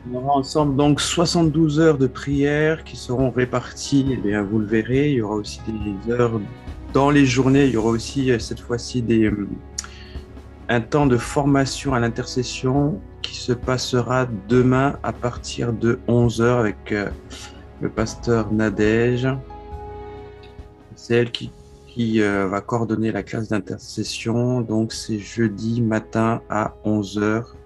On aura ensemble donc 72 heures de prière qui seront réparties, eh bien, vous le verrez, il y aura aussi des heures dans les journées, il y aura aussi cette fois-ci un temps de formation à l'intercession qui se passera demain à partir de 11 heures avec le pasteur Nadège. C'est elle qui va coordonner la classe d'intercession, donc c'est jeudi matin à 11 heures.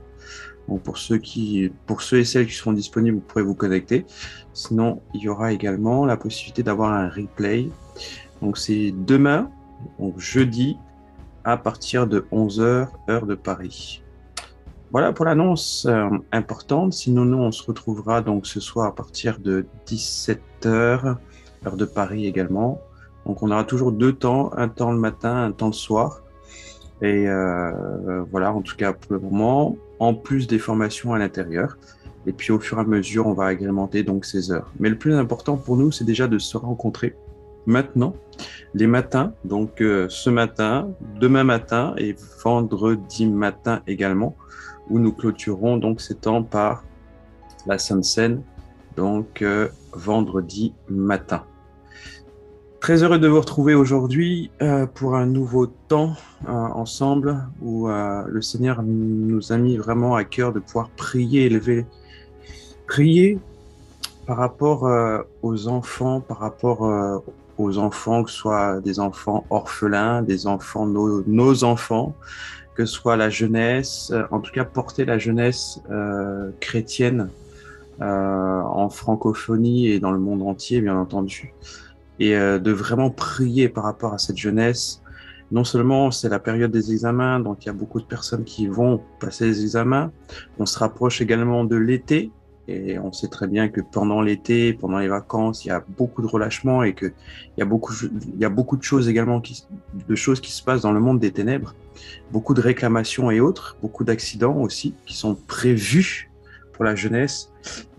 Donc pour ceux et celles qui seront disponibles, vous pourrez vous connecter. Sinon, il y aura également la possibilité d'avoir un replay. Donc c'est demain, donc jeudi, à partir de 11 heures, heure de Paris. Voilà pour l'annonce importante. Sinon, nous, on se retrouvera donc ce soir à partir de 17 heures, heure de Paris également. Donc on aura toujours deux temps, un temps le matin, un temps le soir. Et voilà, en tout cas pour le moment, en plus des formations à l'intérieur. Et puis au fur et à mesure, on va agrémenter donc ces heures. Mais le plus important pour nous, c'est déjà de se rencontrer maintenant, les matins, donc ce matin, demain matin et vendredi matin également, où nous clôturons donc ces temps par la Sainte Seine, donc vendredi matin. Très heureux de vous retrouver aujourd'hui pour un nouveau temps ensemble où le Seigneur nous a mis vraiment à cœur de pouvoir prier par rapport aux enfants, que ce soit des enfants orphelins, des enfants, nos enfants, que ce soit la jeunesse, en tout cas porter la jeunesse chrétienne en francophonie et dans le monde entier, bien entendu. Et de vraiment prier par rapport à cette jeunesse. Non seulement c'est la période des examens, donc il y a beaucoup de personnes qui vont passer les examens. On se rapproche également de l'été, et on sait très bien que pendant l'été, pendant les vacances, il y a beaucoup de relâchements et qu'il y a beaucoup de choses également, de choses qui se passent dans le monde des ténèbres. Beaucoup de réclamations et autres, beaucoup d'accidents aussi qui sont prévus pour la jeunesse.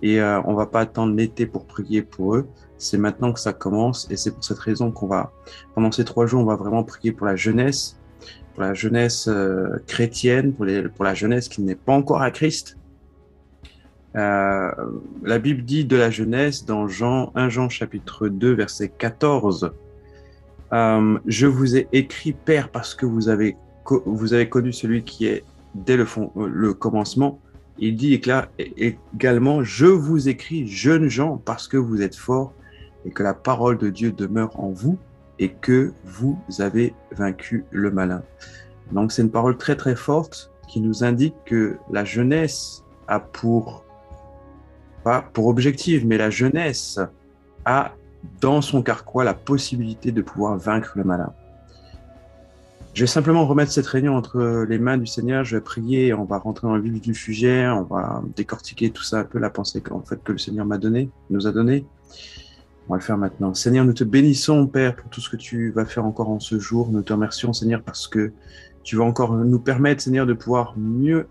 Et on va pas attendre l'été pour prier pour eux. C'est maintenant que ça commence et c'est pour cette raison qu'on va, pendant ces 3 jours, on va vraiment prier pour la jeunesse chrétienne, pour la jeunesse qui n'est pas encore à Christ. La Bible dit de la jeunesse dans 1 Jean chapitre 2 verset 14, je vous ai écrit, Père, parce que vous avez connu celui qui est dès le commencement. Il dit également, je vous écris, jeunes gens, parce que vous êtes forts et que la parole de Dieu demeure en vous et que vous avez vaincu le malin. Donc c'est une parole très très forte qui nous indique que la jeunesse a pas pour objectif, mais la jeunesse a dans son carquois la possibilité de pouvoir vaincre le malin. Je vais simplement remettre cette réunion entre les mains du Seigneur, je vais prier, on va rentrer dans le vif du sujet, on va décortiquer tout ça un peu, la pensée que le Seigneur nous a donnée. On va le faire maintenant. Seigneur, nous te bénissons, Père, pour tout ce que tu vas faire encore en ce jour. Nous te remercions, Seigneur, parce que tu vas encore nous permettre, Seigneur, de pouvoir mieux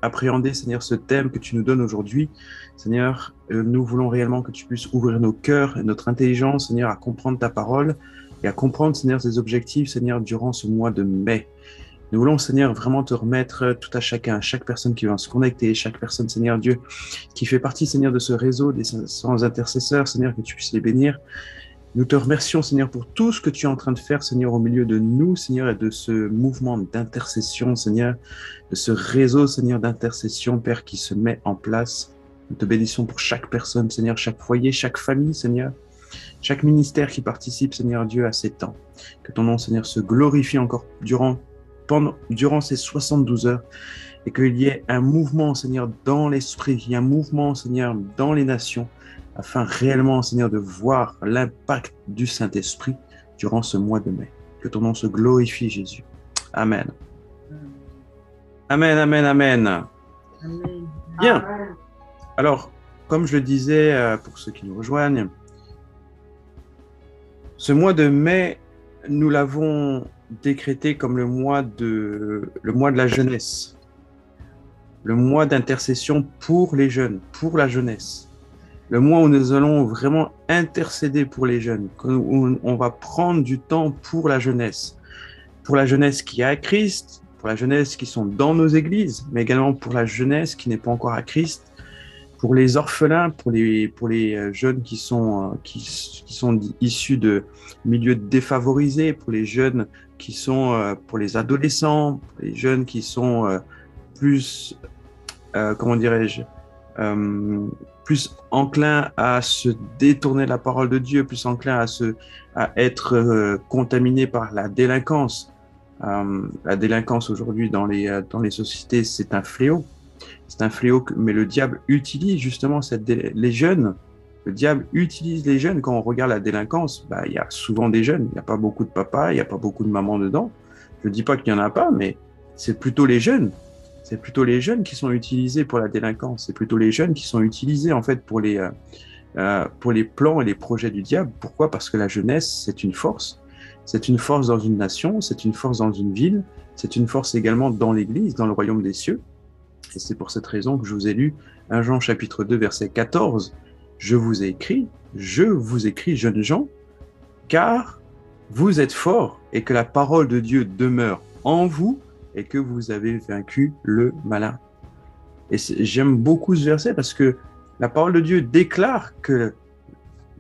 appréhender, Seigneur, ce thème que tu nous donnes aujourd'hui. Seigneur, nous voulons réellement que tu puisses ouvrir nos cœurs et notre intelligence, Seigneur, à comprendre ta parole et à comprendre, Seigneur, tes objectifs, Seigneur, durant ce mois de mai. Nous voulons, Seigneur, vraiment te remettre tout à chacun, chaque personne qui va se connecter, chaque personne, Seigneur Dieu, qui fait partie, Seigneur, de ce réseau des 100 intercesseurs, Seigneur, que tu puisses les bénir. Nous te remercions, Seigneur, pour tout ce que tu es en train de faire, Seigneur, au milieu de nous, Seigneur, et de ce mouvement d'intercession, Seigneur, de ce réseau, Seigneur, d'intercession, Père, qui se met en place. Nous te bénissons pour chaque personne, Seigneur, chaque foyer, chaque famille, Seigneur, chaque ministère qui participe, Seigneur Dieu, à ces temps. Que ton nom, Seigneur, se glorifie encore durant ces 72 heures et qu'il y ait un mouvement, Seigneur, dans l'esprit, il y ait un mouvement, Seigneur, dans les nations, afin réellement, Seigneur, de voir l'impact du Saint-Esprit durant ce mois de mai. Que ton nom se glorifie, Jésus. Amen. Amen, amen, amen. Amen. Bien. Alors, comme je le disais, pour ceux qui nous rejoignent, ce mois de mai, nous l'avons décrété comme le mois de la jeunesse, le mois d'intercession pour les jeunes, pour la jeunesse, le mois où nous allons vraiment intercéder pour les jeunes, où on va prendre du temps pour la jeunesse qui est à Christ, pour la jeunesse qui sont dans nos églises, mais également pour la jeunesse qui n'est pas encore à Christ, Pour les orphelins, pour les jeunes qui sont issus de milieux défavorisés, pour les jeunes qui sont, pour les adolescents, pour les jeunes qui sont plus, comment dirais-je, plus enclins à se détourner de la parole de Dieu, plus enclins à être contaminés par la délinquance. La délinquance aujourd'hui dans les sociétés, c'est un fléau. C'est un fléau, mais le diable utilise justement les jeunes. Le diable utilise les jeunes. Quand on regarde la délinquance, bah, il y a souvent des jeunes. Il n'y a pas beaucoup de papas, il n'y a pas beaucoup de mamans dedans. Je ne dis pas qu'il n'y en a pas, mais c'est plutôt les jeunes. C'est plutôt les jeunes qui sont utilisés pour la délinquance. C'est plutôt les jeunes qui sont utilisés en fait pour les plans et les projets du diable. Pourquoi? Parce que la jeunesse, c'est une force. C'est une force dans une nation, c'est une force dans une ville, c'est une force également dans l'Église, dans le royaume des cieux. Et c'est pour cette raison que je vous ai lu 1 Jean chapitre 2, verset 14. Je vous écris, jeunes gens, car vous êtes forts et que la parole de Dieu demeure en vous et que vous avez vaincu le malin. Et j'aime beaucoup ce verset parce que la parole de Dieu déclare que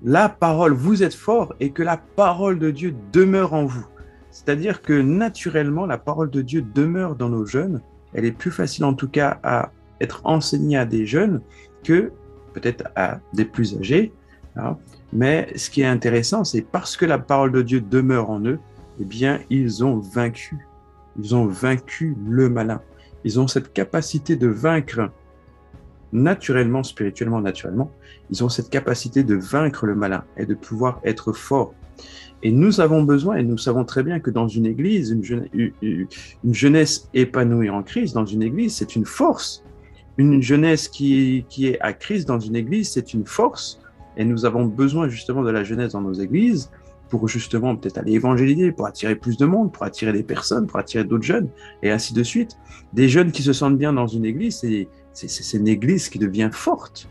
la parole, vous êtes forts et que la parole de Dieu demeure en vous. C'est-à-dire que naturellement, la parole de Dieu demeure dans nos jeunes. Elle est plus facile en tout cas à être enseignée à des jeunes que peut-être à des plus âgés. Hein. Mais ce qui est intéressant, c'est parce que la parole de Dieu demeure en eux, eh bien, ils ont vaincu. Ils ont vaincu le malin. Ils ont cette capacité de vaincre naturellement, spirituellement, naturellement. Ils ont cette capacité de vaincre le malin et de pouvoir être forts. Et nous avons besoin, et nous savons très bien que dans une église, une jeunesse épanouie en Christ, dans une église, c'est une force. Une jeunesse qui est à Christ dans une église, c'est une force. Et nous avons besoin justement de la jeunesse dans nos églises pour justement peut-être aller évangéliser, pour attirer plus de monde, pour attirer des personnes, pour attirer d'autres jeunes, et ainsi de suite. Des jeunes qui se sentent bien dans une église, c'est une église qui devient forte.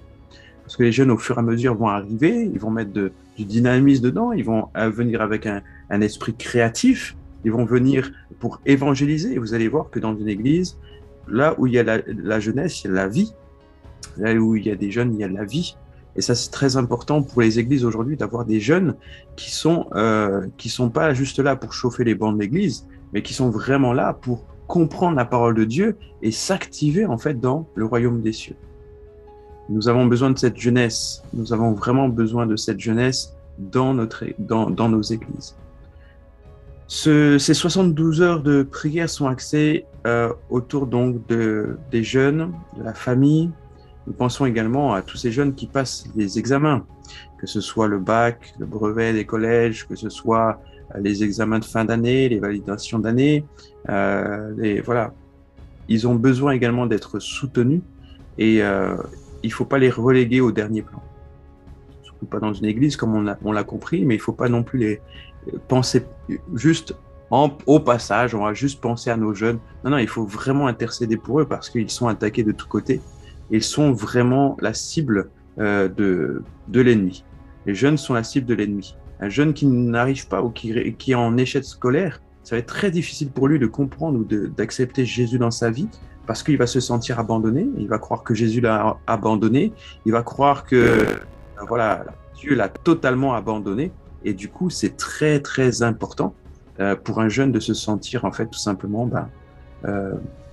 Parce que les jeunes, au fur et à mesure, vont arriver, ils vont mettre du dynamisme dedans, ils vont venir avec un esprit créatif, ils vont venir pour évangéliser. Et vous allez voir que dans une église, là où il y a la jeunesse, il y a la vie. Là où il y a des jeunes, il y a la vie. Et ça, c'est très important pour les églises aujourd'hui d'avoir des jeunes qui sont pas juste là pour chauffer les bancs de l'église, mais qui sont vraiment là pour comprendre la parole de Dieu et s'activer en fait dans le royaume des cieux. Nous avons besoin de cette jeunesse. Nous avons vraiment besoin de cette jeunesse dans nos églises. Ces 72 heures de prière sont axées autour donc des jeunes, de la famille. Nous pensons également à tous ces jeunes qui passent les examens, que ce soit le bac, le brevet des collèges, que ce soit les examens de fin d'année, les validations d'année. Voilà. Ils ont besoin également d'être soutenus et il ne faut pas les reléguer au dernier plan. Surtout pas dans une église, comme on l'a compris, mais il ne faut pas non plus les penser juste au passage, on va juste penser à nos jeunes. Non, il faut vraiment intercéder pour eux parce qu'ils sont attaqués de tous côtés. Ils sont vraiment la cible de l'ennemi. Les jeunes sont la cible de l'ennemi. Un jeune qui n'arrive pas ou qui est en échec scolaire, ça va être très difficile pour lui de comprendre ou d'accepter Jésus dans sa vie parce qu'il va se sentir abandonné, il va croire que Jésus l'a abandonné, il va croire que voilà, Dieu l'a totalement abandonné. Et du coup, c'est très, très important pour un jeune de se sentir, en fait, tout simplement,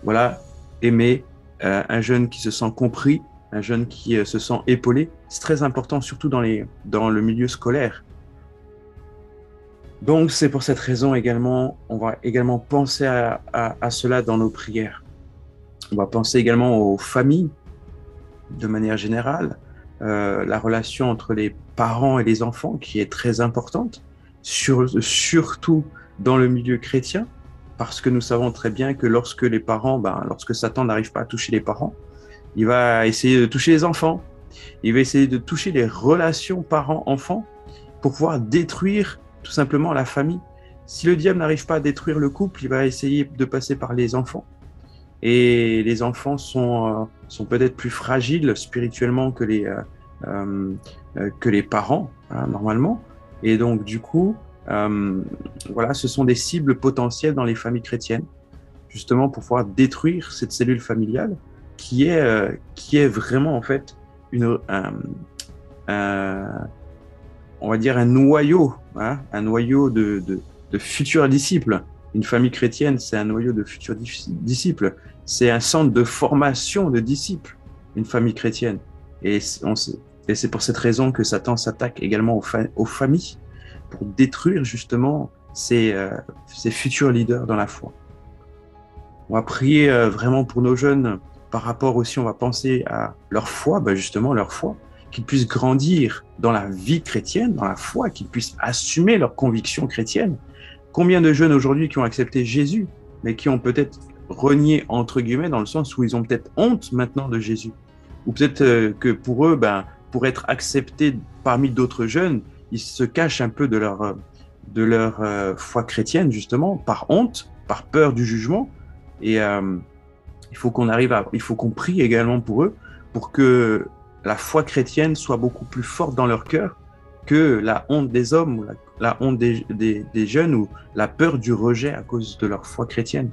voilà, aimé, un jeune qui se sent compris, un jeune qui se sent épaulé. C'est très important, surtout dans le milieu scolaire. Donc, c'est pour cette raison également, on va également penser à cela dans nos prières. On va penser également aux familles, de manière générale, la relation entre les parents et les enfants qui est très importante, surtout dans le milieu chrétien, parce que nous savons très bien que lorsque les parents, lorsque Satan n'arrive pas à toucher les parents, il va essayer de toucher les enfants, il va essayer de toucher les relations parents-enfants pour pouvoir détruire tout simplement la famille. Si le diable n'arrive pas à détruire le couple, il va essayer de passer par les enfants. Et les enfants sont peut-être plus fragiles spirituellement que les parents, hein, normalement. Et donc, du coup, voilà, ce sont des cibles potentielles dans les familles chrétiennes, justement pour pouvoir détruire cette cellule familiale qui est vraiment, en fait, un- on va dire un noyau, hein, un noyau de futurs disciples. Une famille chrétienne, c'est un noyau de futurs disciples. C'est un centre de formation de disciples, une famille chrétienne. Et c'est pour cette raison que Satan s'attaque également aux familles pour détruire justement ces futurs leaders dans la foi. On va prier vraiment pour nos jeunes par rapport aussi, on va penser à leur foi, justement leur foi, qu'ils puissent grandir dans la vie chrétienne, dans la foi, qu'ils puissent assumer leurs convictions chrétiennes. Combien de jeunes aujourd'hui qui ont accepté Jésus, mais qui ont peut-être renié, entre guillemets, dans le sens où ils ont peut-être honte maintenant de Jésus. Ou peut-être que pour eux, pour être acceptés parmi d'autres jeunes, ils se cachent un peu de leur foi chrétienne, justement, par honte, par peur du jugement. Et il faut qu'on prie également pour eux, pour que la foi chrétienne soit beaucoup plus forte dans leur cœur que la honte des hommes, ou la honte des jeunes, ou la peur du rejet à cause de leur foi chrétienne.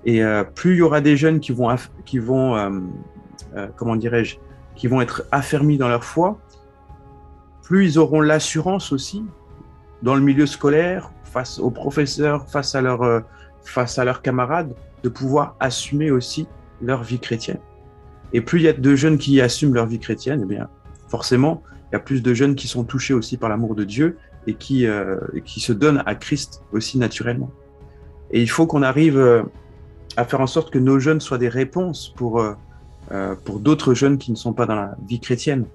Et plus il y aura des jeunes qui vont être affermis dans leur foi, plus ils auront l'assurance aussi dans le milieu scolaire, face aux professeurs, face à leurs camarades, de pouvoir assumer aussi leur vie chrétienne. Et plus il y a de jeunes qui assument leur vie chrétienne, eh bien, forcément, il y a plus de jeunes qui sont touchés aussi par l'amour de Dieu et qui se donnent à Christ aussi naturellement. Et il faut qu'on arrive à faire en sorte que nos jeunes soient des réponses pour d'autres jeunes qui ne sont pas dans la vie chrétienne.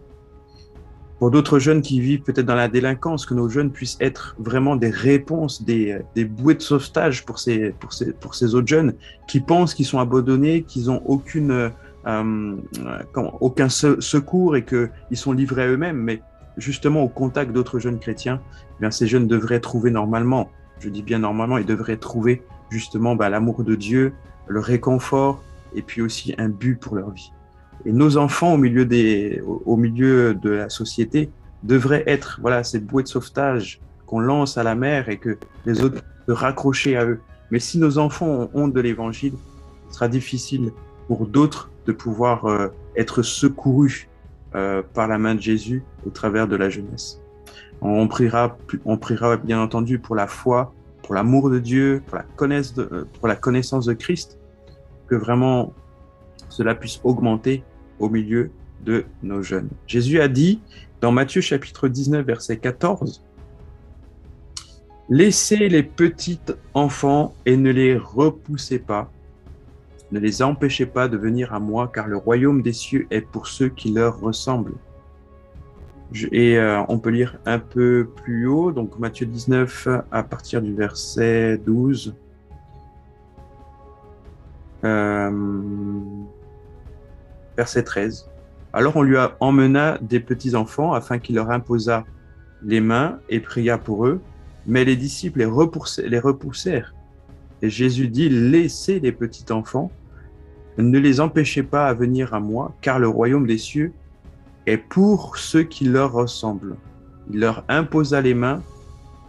Pour d'autres jeunes qui vivent peut-être dans la délinquance, que nos jeunes puissent être vraiment des réponses, des bouées de sauvetage pour ces autres jeunes qui pensent qu'ils sont abandonnés, qu'ils n'ont aucun secours et qu'ils sont livrés à eux-mêmes. Mais justement, au contact d'autres jeunes chrétiens, eh bien, ces jeunes devraient trouver normalement, je dis bien normalement, ils devraient trouver justement l'amour de Dieu, le réconfort et puis aussi un but pour leur vie. Et nos enfants au milieu de la société devraient être ces bouées de sauvetage qu'on lance à la mer et que les autres se raccrocher à eux. Mais si nos enfants ont honte de l'évangile, ce sera difficile pour d'autres de pouvoir être secourus par la main de Jésus au travers de la jeunesse. On priera bien entendu pour la foi, pour l'amour de Dieu, pour la connaissance de Christ, que vraiment cela puisse augmenter au milieu de nos jeunes. Jésus a dit dans Matthieu chapitre 19, verset 14, « Laissez les petits enfants et ne les repoussez pas, ne les empêchez pas de venir à moi, car le royaume des cieux est pour ceux qui leur ressemblent. » Et on peut lire un peu plus haut, donc Matthieu 19 à partir du verset 12. Verset 13. Alors on lui emmena des petits enfants afin qu'il leur imposât les mains et pria pour eux, mais les disciples les repoussèrent. Et Jésus dit, laissez les petits enfants, ne les empêchez pas à venir à moi, car le royaume des cieux est pour ceux qui leur ressemblent. Il leur imposa les mains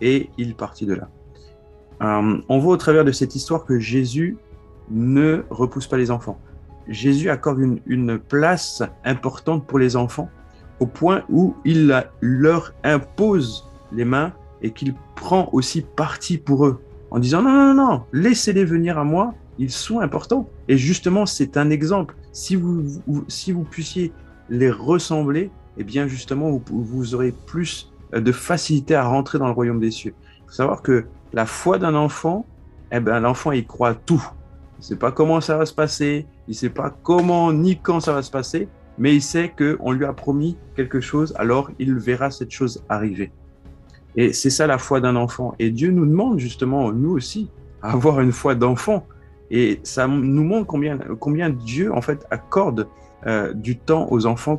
et il partit de là. On voit au travers de cette histoire que Jésus ne repousse pas les enfants. Jésus accorde une place importante pour les enfants au point où il leur impose les mains et qu'il prend aussi parti pour eux en disant non, laissez-les venir à moi, ils sont importants. Et justement, c'est un exemple. Si vous puissiez les ressembler, eh bien justement, vous aurez plus de facilité à rentrer dans le royaume des cieux. Il faut savoir que la foi d'un enfant, l'enfant, il croit tout. Il ne sait pas comment ça va se passer, il ne sait pas comment ni quand ça va se passer, mais il sait qu'on lui a promis quelque chose, alors il verra cette chose arriver. Et c'est ça la foi d'un enfant. Et Dieu nous demande justement, nous aussi, à avoir une foi d'enfant. Et ça nous montre combien Dieu, en fait, accorde du temps aux enfants,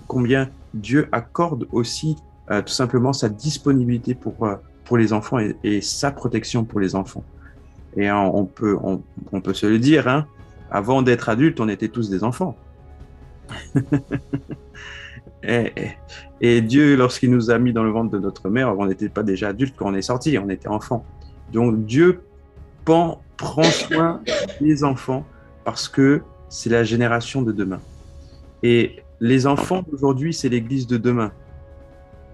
combien Dieu accorde aussi tout simplement sa disponibilité pour les enfants et sa protection pour les enfants. Et on peut se le dire, hein, avant d'être adulte, on était tous des enfants. et Dieu, lorsqu'il nous a mis dans le ventre de notre mère, on n'était pas déjà adulte quand on est sorti, on était enfant. Donc Dieu prend soin des enfants parce que c'est la génération de demain. Et Les enfants d'aujourd'hui, c'est l'Église de demain.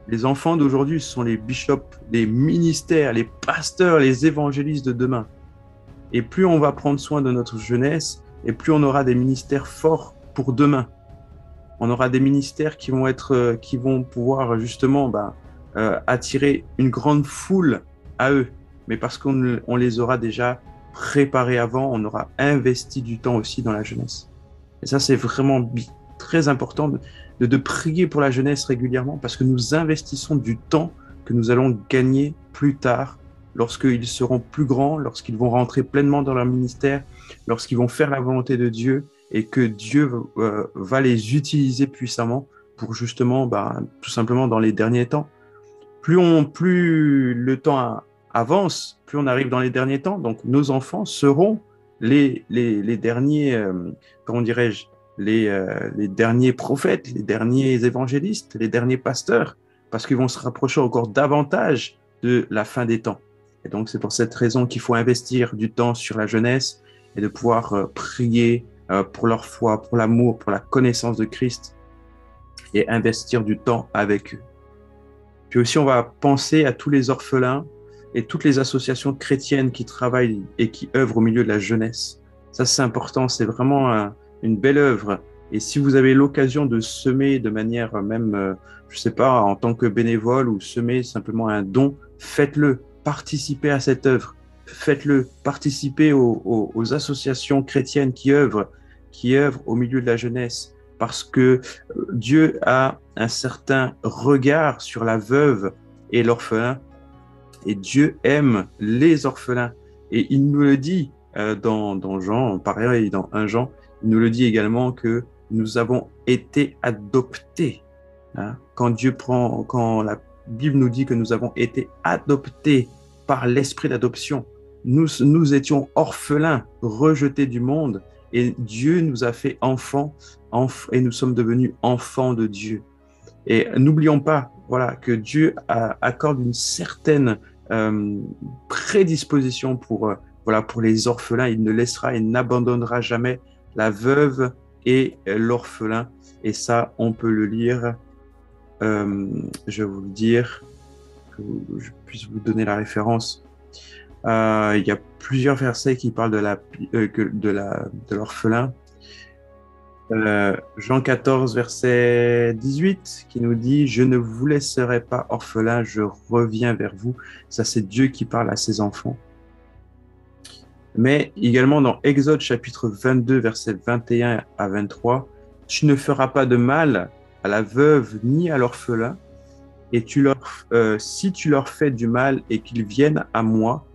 Les enfants d'aujourd'hui, ce sont les bishops, les ministères, les pasteurs, les évangélistes de demain. Et plus on va prendre soin de notre jeunesse, et plus on aura des ministères forts pour demain. On aura des ministères qui vont pouvoir justement attirer une grande foule à eux. Mais parce qu'on les aura déjà préparés avant, on aura investi du temps aussi dans la jeunesse. Et ça, c'est vraiment très important de prier pour la jeunesse régulièrement parce que nous investissons du temps que nous allons gagner plus tard lorsqu'ils seront plus grands, lorsqu'ils vont rentrer pleinement dans leur ministère, lorsqu'ils vont faire la volonté de Dieu et que Dieu va les utiliser puissamment pour justement, tout simplement dans les derniers temps. Plus le temps avance, plus on arrive dans les derniers temps. Donc, nos enfants seront les derniers, comment dirais-je, les derniers prophètes, les derniers évangélistes, les derniers pasteurs, parce qu'ils vont se rapprocher encore davantage de la fin des temps. Et donc, c'est pour cette raison qu'il faut investir du temps sur la jeunesse et de pouvoir prier pour leur foi, pour l'amour, pour la connaissance de Christ et investir du temps avec eux. Puis aussi, on va penser à tous les orphelins et toutes les associations chrétiennes qui travaillent et qui œuvrent au milieu de la jeunesse. Ça, c'est important, c'est vraiment une belle œuvre. Et si vous avez l'occasion de semer de manière même, je sais pas, en tant que bénévole ou semer simplement un don, faites-le, participez à cette œuvre, faites-le, participez aux associations chrétiennes qui œuvrent au milieu de la jeunesse. Parce que Dieu a un certain regard sur la veuve et l'orphelin. Et Dieu aime les orphelins. Et il nous le dit dans Jean, pareil, dans 1 Jean, il nous le dit également que nous avons été adoptés. Hein? Quand la Bible nous dit que nous avons été adoptés par l'esprit d'adoption, nous étions orphelins, rejetés du monde, et Dieu nous a fait enfants, et nous sommes devenus enfants de Dieu. Et n'oublions pas, voilà, que Dieu accorde une certaine prédisposition pour les orphelins. Il ne laissera et n'abandonnera jamais la veuve et l'orphelin. Et ça, on peut le lire. Je vais vous le dire, que je puisse vous donner la référence. Il y a plusieurs versets qui parlent de l'orphelin. Jean 14, verset 18, qui nous dit « Je ne vous laisserai pas orphelin, je reviens vers vous ». Ça, c'est Dieu qui parle à ses enfants. Mais également dans Exode chapitre 22, verset 21 à 23, « Tu ne feras pas de mal à la veuve ni à l'orphelin, et si tu leur fais du mal et qu'ils viennent à moi,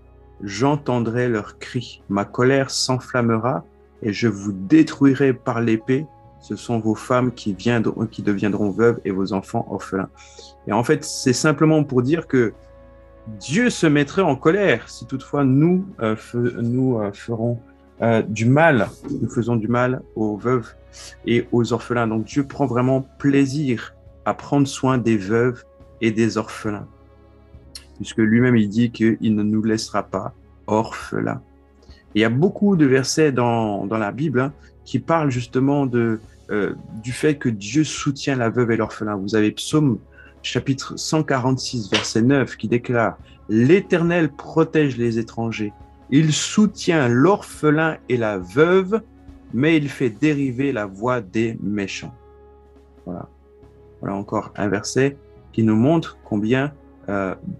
j'entendrai leurs cris. Ma colère s'enflammera et je vous détruirai par l'épée. Ce sont vos femmes qui deviendront veuves et vos enfants orphelins. » Et en fait, c'est simplement pour dire que Dieu se mettrait en colère si toutefois nous faisons du mal aux veuves et aux orphelins. Donc Dieu prend vraiment plaisir à prendre soin des veuves et des orphelins, puisque lui-même il dit qu'il ne nous laissera pas orphelins. Et il y a beaucoup de versets dans la Bible qui parlent justement du fait que Dieu soutient la veuve et l'orphelin. Vous avez Psaume chapitre 146, verset 9, qui déclare « L'Éternel protège les étrangers. Il soutient l'orphelin et la veuve, mais il fait dériver la voie des méchants. » Voilà. Voilà encore un verset qui nous montre combien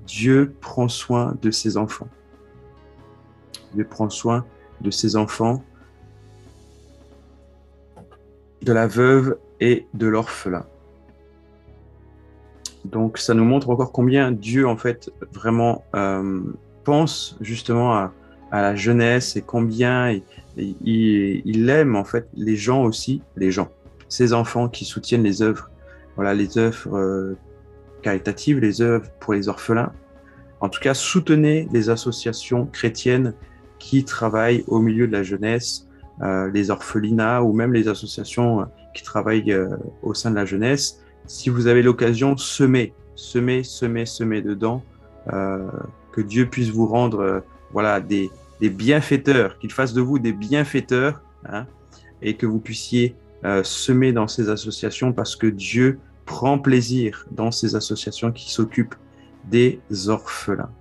Dieu prend soin de ses enfants. Dieu prend soin de ses enfants, de la veuve et de l'orphelin. Donc, ça nous montre encore combien Dieu, en fait, vraiment pense justement à la jeunesse et combien il aime, en fait, les gens aussi, ses enfants qui soutiennent les œuvres, voilà, les œuvres caritatives, les œuvres pour les orphelins. En tout cas, soutenez les associations chrétiennes qui travaillent au milieu de la jeunesse, les orphelinats ou même les associations qui travaillent au sein de la jeunesse. Si vous avez l'occasion, semez dedans, que Dieu puisse vous rendre des bienfaiteurs, qu'il fasse de vous des bienfaiteurs, hein, et que vous puissiez semer dans ces associations parce que Dieu prend plaisir dans ces associations qui s'occupent des orphelins.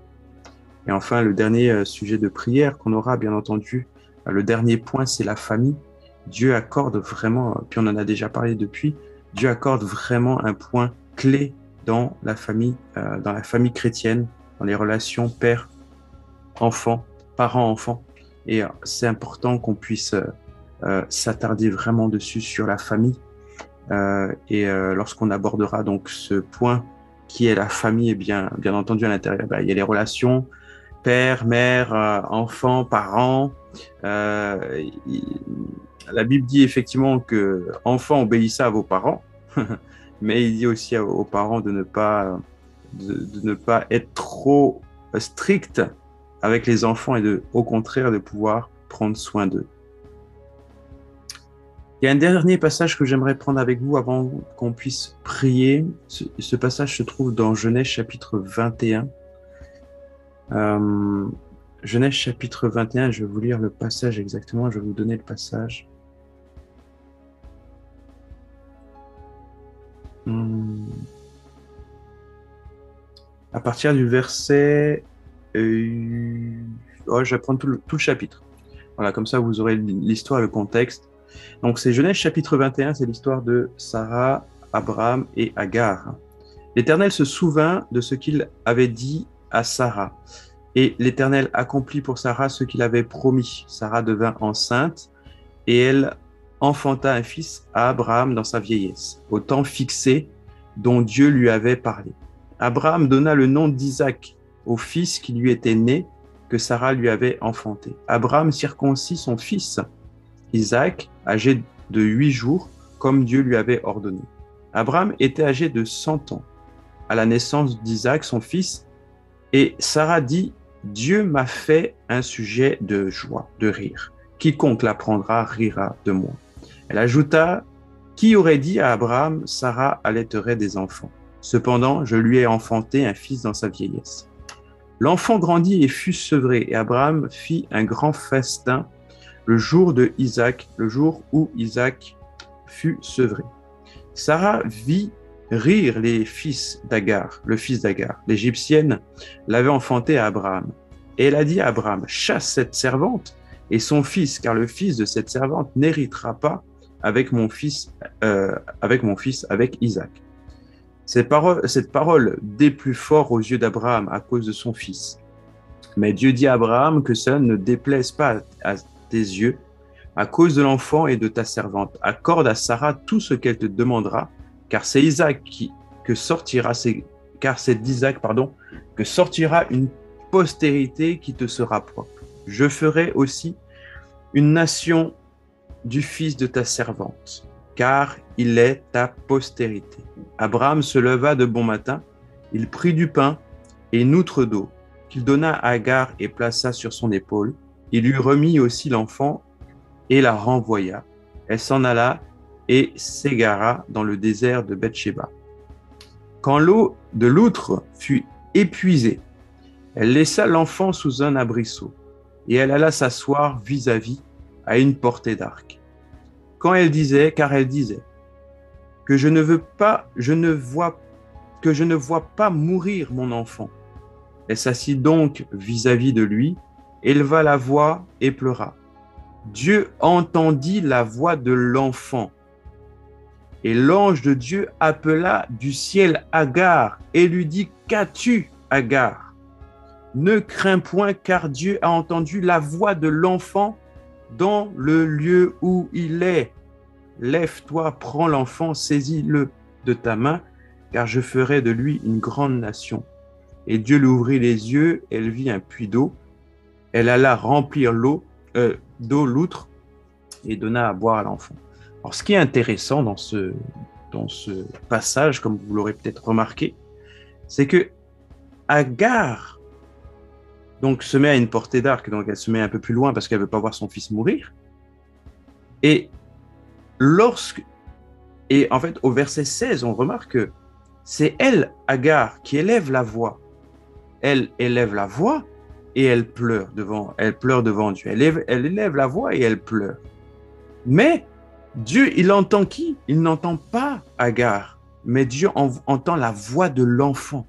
Et enfin, le dernier sujet de prière qu'on aura, bien entendu, le dernier point, c'est la famille. Dieu accorde vraiment, puis on en a déjà parlé depuis, Dieu accorde vraiment un point clé dans la famille chrétienne, dans les relations père-enfant, parent-enfant. Et c'est important qu'on puisse s'attarder vraiment dessus sur la famille. Lorsqu'on abordera donc ce point qui est la famille, et bien entendu à l'intérieur, il y a les relations père, mère, enfant, parents. La Bible dit effectivement que enfants obéissez à vos parents, mais il dit aussi aux parents de ne pas être trop strict avec les enfants et au contraire de pouvoir prendre soin d'eux. Il y a un dernier passage que j'aimerais prendre avec vous avant qu'on puisse prier. Ce passage se trouve dans Genèse chapitre 21. Genèse chapitre 21, je vais vous lire le passage exactement, je vais vous donner le passage. À partir du verset... je vais prendre tout le chapitre. Voilà, comme ça vous aurez l'histoire, le contexte. Donc c'est Genèse chapitre 21, c'est l'histoire de Sarah, Abraham et Agar. L'Éternel se souvint de ce qu'il avait dit à Sarah. Et l'Éternel accomplit pour Sarah ce qu'il avait promis. Sarah devint enceinte et elle enfanta un fils à Abraham dans sa vieillesse, au temps fixé dont Dieu lui avait parlé. Abraham donna le nom d'Isaac au fils qui lui était né, que Sarah lui avait enfanté. Abraham circoncit son fils, Isaac, âgé de 8 jours, comme Dieu lui avait ordonné. Abraham était âgé de 100 ans à la naissance d'Isaac, son fils, et Sarah dit: Dieu m'a fait un sujet de joie, de rire. Quiconque l'apprendra rira de moi. Elle ajouta: Qui aurait dit à Abraham, Sarah allaiterait des enfants? Cependant, je lui ai enfanté un fils dans sa vieillesse. L'enfant grandit et fut sevré, et Abraham fit un grand festin le jour de Isaac, le jour où Isaac fut sevré. Sarah vit rire les fils d'Agar, le fils d'Agar. L'Égyptienne l'avait enfanté à Abraham. Et elle a dit à Abraham: chasse cette servante et son fils, car le fils de cette servante n'héritera pas avec mon fils, avec Isaac. Cette parole déplut fort aux yeux d'Abraham à cause de son fils. Mais Dieu dit à Abraham que cela ne déplaise pas à tes yeux à cause de l'enfant et de ta servante. Accorde à Sarah tout ce qu'elle te demandera, car c'est d'Isaac que sortira une postérité qui te sera propre. Je ferai aussi une nation du fils de ta servante, car il est ta postérité. Abraham se leva de bon matin, il prit du pain et une outre d'eau, qu'il donna à Agar et plaça sur son épaule. Il lui remit aussi l'enfant et la renvoya. Elle s'en alla et s'égara dans le désert de Beth-Shéba. Quand l'eau de l'outre fut épuisée, elle laissa l'enfant sous un arbrisseau et elle alla s'asseoir vis-à-vis à une portée d'arc. Car elle disait, que je ne vois pas mourir mon enfant. Elle s'assit donc vis-à-vis de lui, éleva la voix et pleura. Dieu entendit la voix de l'enfant. Et l'ange de Dieu appela du ciel Agar et lui dit: Qu'as-tu, Agar? Ne crains point, car Dieu a entendu la voix de l'enfant dans le lieu où il est. Lève-toi, prends l'enfant, saisis-le de ta main, car je ferai de lui une grande nation. Et Dieu lui ouvrit les yeux, elle vit un puits d'eau. Elle alla remplir d'eau l'outre et donna à boire à l'enfant. Alors, ce qui est intéressant dans ce passage, comme vous l'aurez peut-être remarqué, c'est que Agar donc se met à une portée d'arc, donc elle se met un peu plus loin parce qu'elle veut pas voir son fils mourir. Et en fait, au verset 16, on remarque que c'est elle, Agar, qui élève la voix. Elle élève la voix et elle pleure devant Dieu. Elle élève la voix et elle pleure. Mais Dieu, il entend qui? Il n'entend pas Agar, mais Dieu entend la voix de l'enfant.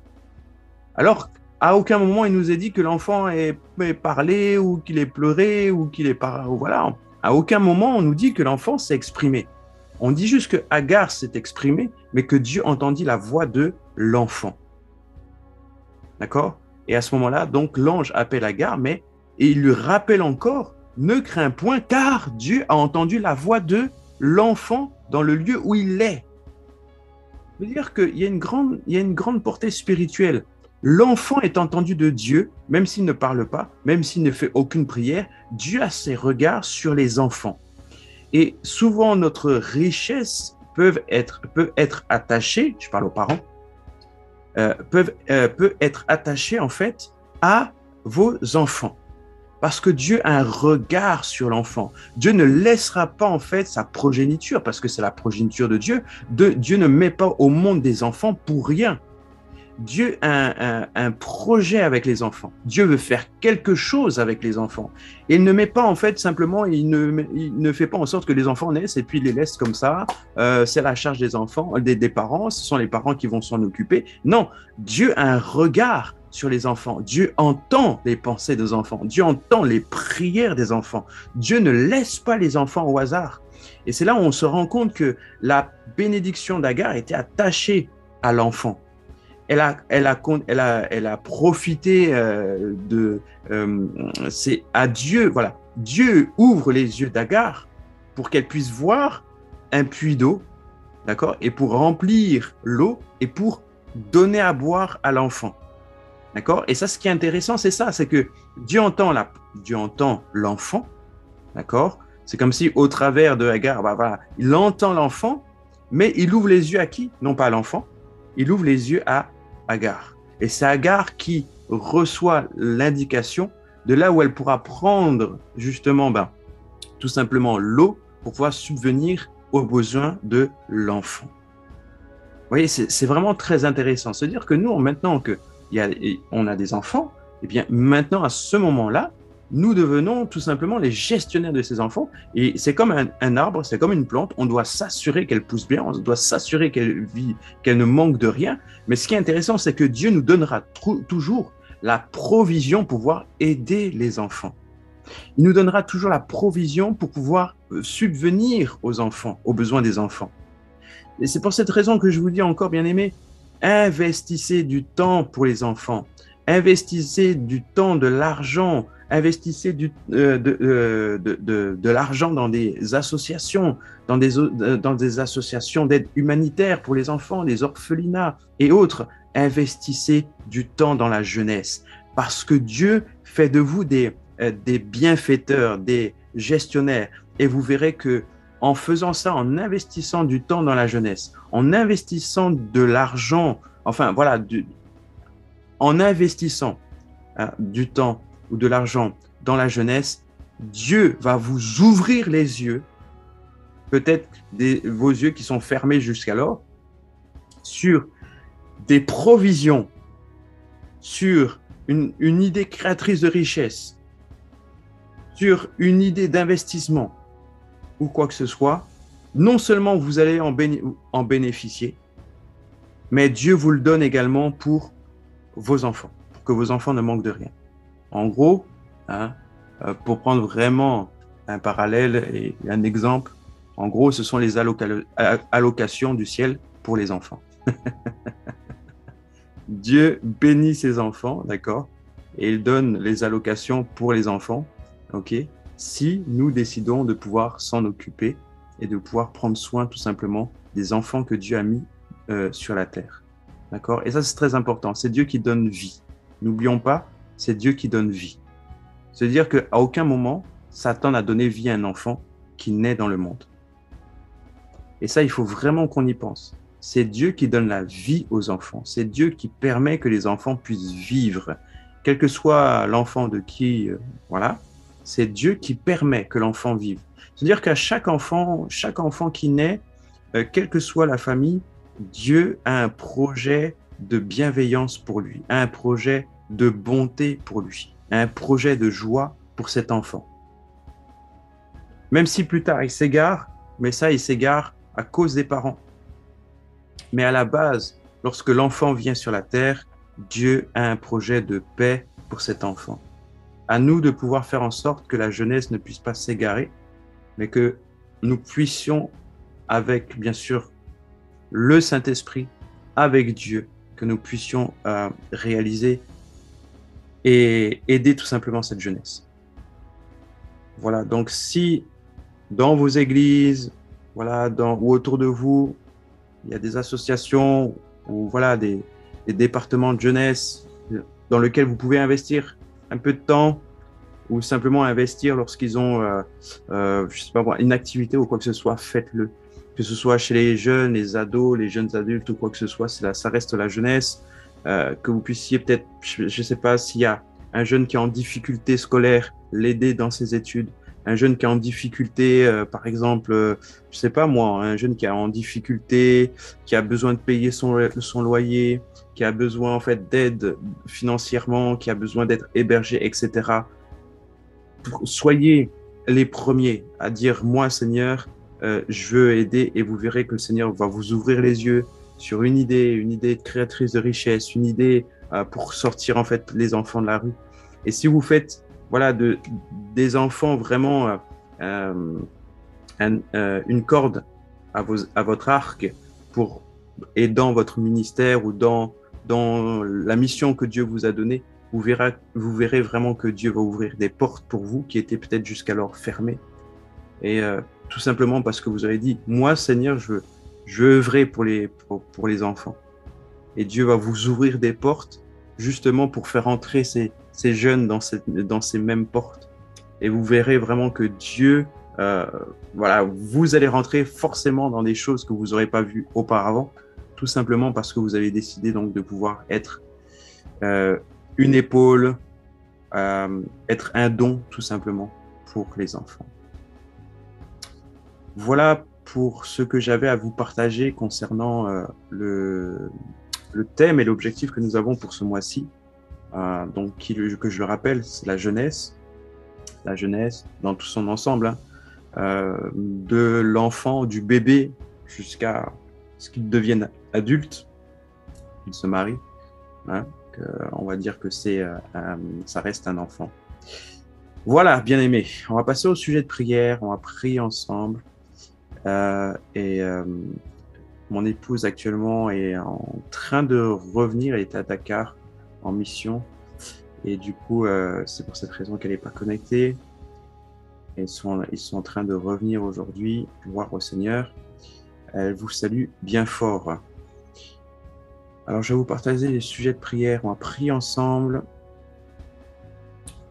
Alors, à aucun moment, il nous est dit que l'enfant est parlé ou qu'il est pleuré ou qu'il est voilà. À aucun moment, on nous dit que l'enfant s'est exprimé. On dit juste que Agar s'est exprimé, mais que Dieu entendit la voix de l'enfant. D'accord? Et à ce moment-là, donc, l'ange appelle Agar, et il lui rappelle encore, ne crains point, car Dieu a entendu la voix de l'enfant dans le lieu où il est. Ça veut dire qu'il y a une grande portée spirituelle. L'enfant est entendu de Dieu, même s'il ne parle pas, même s'il ne fait aucune prière, Dieu a ses regards sur les enfants. Et souvent, notre richesse peut être attachée, je parle aux parents, peut être attachée en fait à vos enfants. Parce que Dieu a un regard sur l'enfant. Dieu ne laissera pas en fait sa progéniture, parce que c'est la progéniture de Dieu. Dieu ne met pas au monde des enfants pour rien. Dieu a un projet avec les enfants. Dieu veut faire quelque chose avec les enfants. Et il ne met pas en fait simplement, il ne fait pas en sorte que les enfants naissent et puis il les laisse comme ça. C'est la charge des enfants, des parents. Ce sont les parents qui vont s'en occuper. Non, Dieu a un regard sur les enfants. Dieu entend les pensées des enfants. Dieu entend les prières des enfants. Dieu ne laisse pas les enfants au hasard. Et c'est là où on se rend compte que la bénédiction d'Agar était attachée à l'enfant. Elle a profité c'est à Dieu, voilà. Dieu ouvre les yeux d'Agar pour qu'elle puisse voir un puits d'eau, d'accord, et pour remplir l'eau et pour donner à boire à l'enfant, d'accord. Et ça, ce qui est intéressant, c'est ça, c'est que Dieu entend l'enfant, d'accord. C'est comme si au travers de Agar, voilà, il entend l'enfant, mais il ouvre les yeux à qui? Non pas à l'enfant, il ouvre les yeux à Agar. Et c'est Agar qui reçoit l'indication de là où elle pourra prendre justement tout simplement l'eau pour pouvoir subvenir aux besoins de l'enfant. Vous voyez, c'est vraiment très intéressant. C'est-à-dire que nous, maintenant qu'on a des enfants, et bien maintenant à ce moment-là, nous devenons tout simplement les gestionnaires de ces enfants. Et c'est comme un arbre, c'est comme une plante. On doit s'assurer qu'elle pousse bien, on doit s'assurer qu'elle vit, qu'elle ne manque de rien. Mais ce qui est intéressant, c'est que Dieu nous donnera toujours la provision pour pouvoir aider les enfants. Il nous donnera toujours la provision pour pouvoir subvenir aux enfants, aux besoins des enfants. Et c'est pour cette raison que je vous dis encore, bien-aimés, investissez du temps pour les enfants. Investissez du temps, de l'argent, investissez de l'argent dans des associations, dans des associations d'aide humanitaire pour les enfants, les orphelinats et autres. Investissez du temps dans la jeunesse parce que Dieu fait de vous des bienfaiteurs, des gestionnaires. Et vous verrez que en faisant ça, en investissant du temps dans la jeunesse, en investissant de l'argent, enfin voilà, en investissant du temps ou de l'argent dans la jeunesse, Dieu va vous ouvrir les yeux, peut-être vos yeux qui sont fermés jusqu'alors, sur des provisions, sur une idée créatrice de richesse, sur une idée d'investissement ou quoi que ce soit. Non seulement vous allez en bénéficier, mais Dieu vous le donne également pour vos enfants, pour que vos enfants ne manquent de rien. En gros, pour prendre vraiment un parallèle et un exemple, en gros, ce sont les allocations du ciel pour les enfants. Dieu bénit ses enfants, d'accord, et il donne les allocations pour les enfants, ok, si nous décidons de pouvoir s'en occuper et de pouvoir prendre soin tout simplement des enfants que Dieu a mis sur la terre. D'accord? Et ça, c'est très important. C'est Dieu qui donne vie. N'oublions pas, c'est Dieu qui donne vie. C'est-à-dire qu'à aucun moment, Satan n'a donné vie à un enfant qui naît dans le monde. Et ça, il faut vraiment qu'on y pense. C'est Dieu qui donne la vie aux enfants. C'est Dieu qui permet que les enfants puissent vivre. Quel que soit l'enfant de qui, voilà, c'est Dieu qui permet que l'enfant vive. C'est-à-dire qu'à chaque enfant qui naît, quelle que soit la famille, Dieu a un projet de bienveillance pour lui, a un projet de bonté pour lui, a un projet de joie pour cet enfant. Même si plus tard il s'égare, mais ça, il s'égare à cause des parents. Mais à la base, lorsque l'enfant vient sur la terre, Dieu a un projet de paix pour cet enfant. À nous de pouvoir faire en sorte que la jeunesse ne puisse pas s'égarer, mais que nous puissions, avec bien sûr le Saint-Esprit, avec Dieu, que nous puissions réaliser et aider tout simplement cette jeunesse. Voilà, donc si dans vos églises, voilà, ou autour de vous, il y a des associations ou voilà, des départements de jeunesse dans lesquels vous pouvez investir un peu de temps ou simplement investir lorsqu'ils ont, je sais pas moi, une activité ou quoi que ce soit, faites-le. Que ce soit chez les jeunes, les ados, les jeunes adultes ou quoi que ce soit, ça reste la jeunesse. Que vous puissiez peut-être, je ne sais pas, s'il y a un jeune qui est en difficulté scolaire, l'aider dans ses études. Un jeune qui est en difficulté, par exemple, je sais pas moi, un jeune qui est en difficulté, qui a besoin de payer son loyer, qui a besoin en fait d'aide financièrement, qui a besoin d'être hébergé, etc. Soyez les premiers à dire, moi Seigneur, je veux aider, et vous verrez que le Seigneur va vous ouvrir les yeux sur une idée créatrice de richesse, une idée pour sortir en fait les enfants de la rue. Et si vous faites voilà des enfants vraiment une corde à votre arc pour et dans votre ministère ou dans la mission que Dieu vous a donnée, vous verrez vraiment que Dieu va ouvrir des portes pour vous qui étaient peut-être jusqu'alors fermées. Et tout simplement parce que vous avez dit, moi Seigneur, je veux œuvrer pour les enfants. Et Dieu va vous ouvrir des portes justement pour faire entrer ces jeunes dans ces mêmes portes. Et vous verrez vraiment que Dieu, voilà, vous allez rentrer forcément dans des choses que vous n'aurez pas vues auparavant, tout simplement parce que vous avez décidé donc de pouvoir être une épaule, être un don tout simplement pour les enfants. Voilà pour ce que j'avais à vous partager concernant le thème et l'objectif que nous avons pour ce mois-ci. Donc, que je le rappelle, c'est la jeunesse dans tout son ensemble, de l'enfant, du bébé, jusqu'à ce qu'il devienne adulte, qu'il se marie. On va dire que ça reste un enfant. Voilà, bien aimé. On va passer au sujet de prière. On va prier ensemble. Mon épouse actuellement est en train de revenir. Elle était à Dakar en mission. Et du coup, c'est pour cette raison qu'elle n'est pas connectée. Ils sont en train de revenir aujourd'hui, voir au Seigneur. Elle vous salue bien fort. Alors, je vais vous partager les sujets de prière. On va prier ensemble.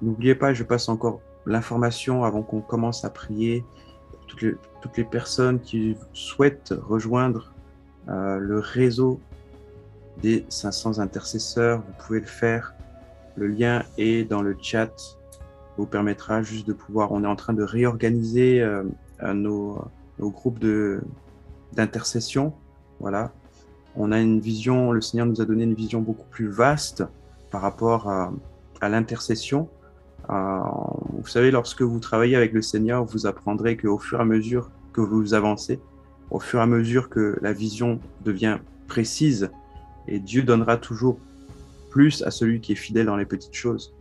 N'oubliez pas, je passe encore l'information avant qu'on commence à prier. Toutes les personnes qui souhaitent rejoindre le réseau des 500 intercesseurs, vous pouvez le faire. Le lien est dans le chat. Vous permettra juste de pouvoir. On est en train de réorganiser nos groupes d'intercession. Voilà. On a une vision. Le Seigneur nous a donné une vision beaucoup plus vaste par rapport à l'intercession. Vous savez, lorsque vous travaillez avec le Seigneur, vous apprendrez qu'au fur et à mesure que vous avancez, au fur et à mesure que la vision devient précise, et Dieu donnera toujours plus à celui qui est fidèle dans les petites choses.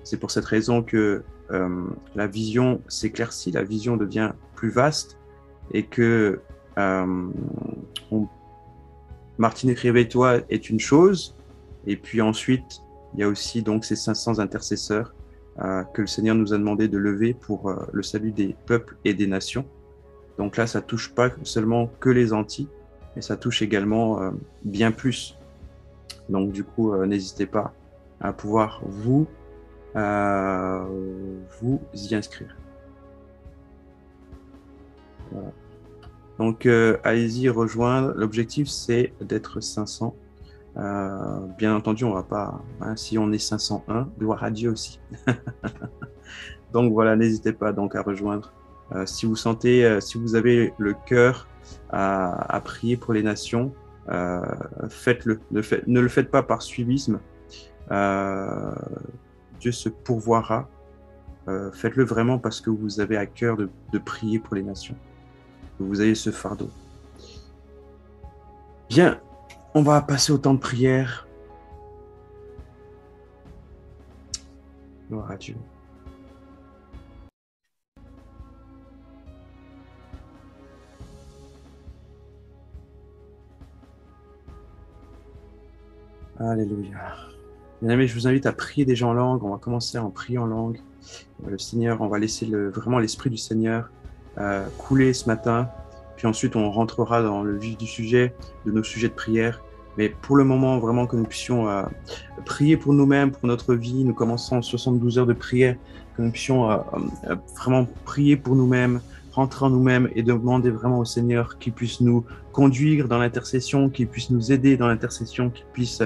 C'est pour cette raison que la vision s'éclaircit, la vision devient plus vaste, et que Martinique Réveille-toi est une chose, et puis ensuite, il y a aussi donc ces 500 intercesseurs que le Seigneur nous a demandé de lever pour le salut des peuples et des nations. Donc là, ça touche pas seulement que les Antilles, mais ça touche également bien plus. Donc du coup, n'hésitez pas à pouvoir vous y inscrire. Voilà. Donc allez-y rejoindre. L'objectif, c'est d'être 500. Bien entendu, on va pas, si on est 501, gloire à Dieu aussi. Donc voilà, n'hésitez pas donc à rejoindre. Si vous sentez, si vous avez le cœur à prier pour les nations, faites-le. Ne le faites pas par suivisme. Dieu se pourvoira. Faites-le vraiment parce que vous avez à cœur de prier pour les nations. que vous ayez ce fardeau. Bien, on va passer au temps de prière. Gloire à Dieu. Alléluia. Bien aimés, je vous invite à prier déjà en langue. On va commencer en priant en langue. Le Seigneur, on va laisser vraiment l'Esprit du Seigneur couler ce matin. Puis ensuite, on rentrera dans le vif du sujet, de nos sujets de prière. Mais pour le moment, vraiment que nous puissions prier pour nous-mêmes, pour notre vie. Nous commençons 72 heures de prière. Que nous puissions vraiment prier pour nous-mêmes, rentrer en nous-mêmes et demander vraiment au Seigneur qu'il puisse nous conduire dans l'intercession, qu'il puisse nous aider dans l'intercession, qu'il puisse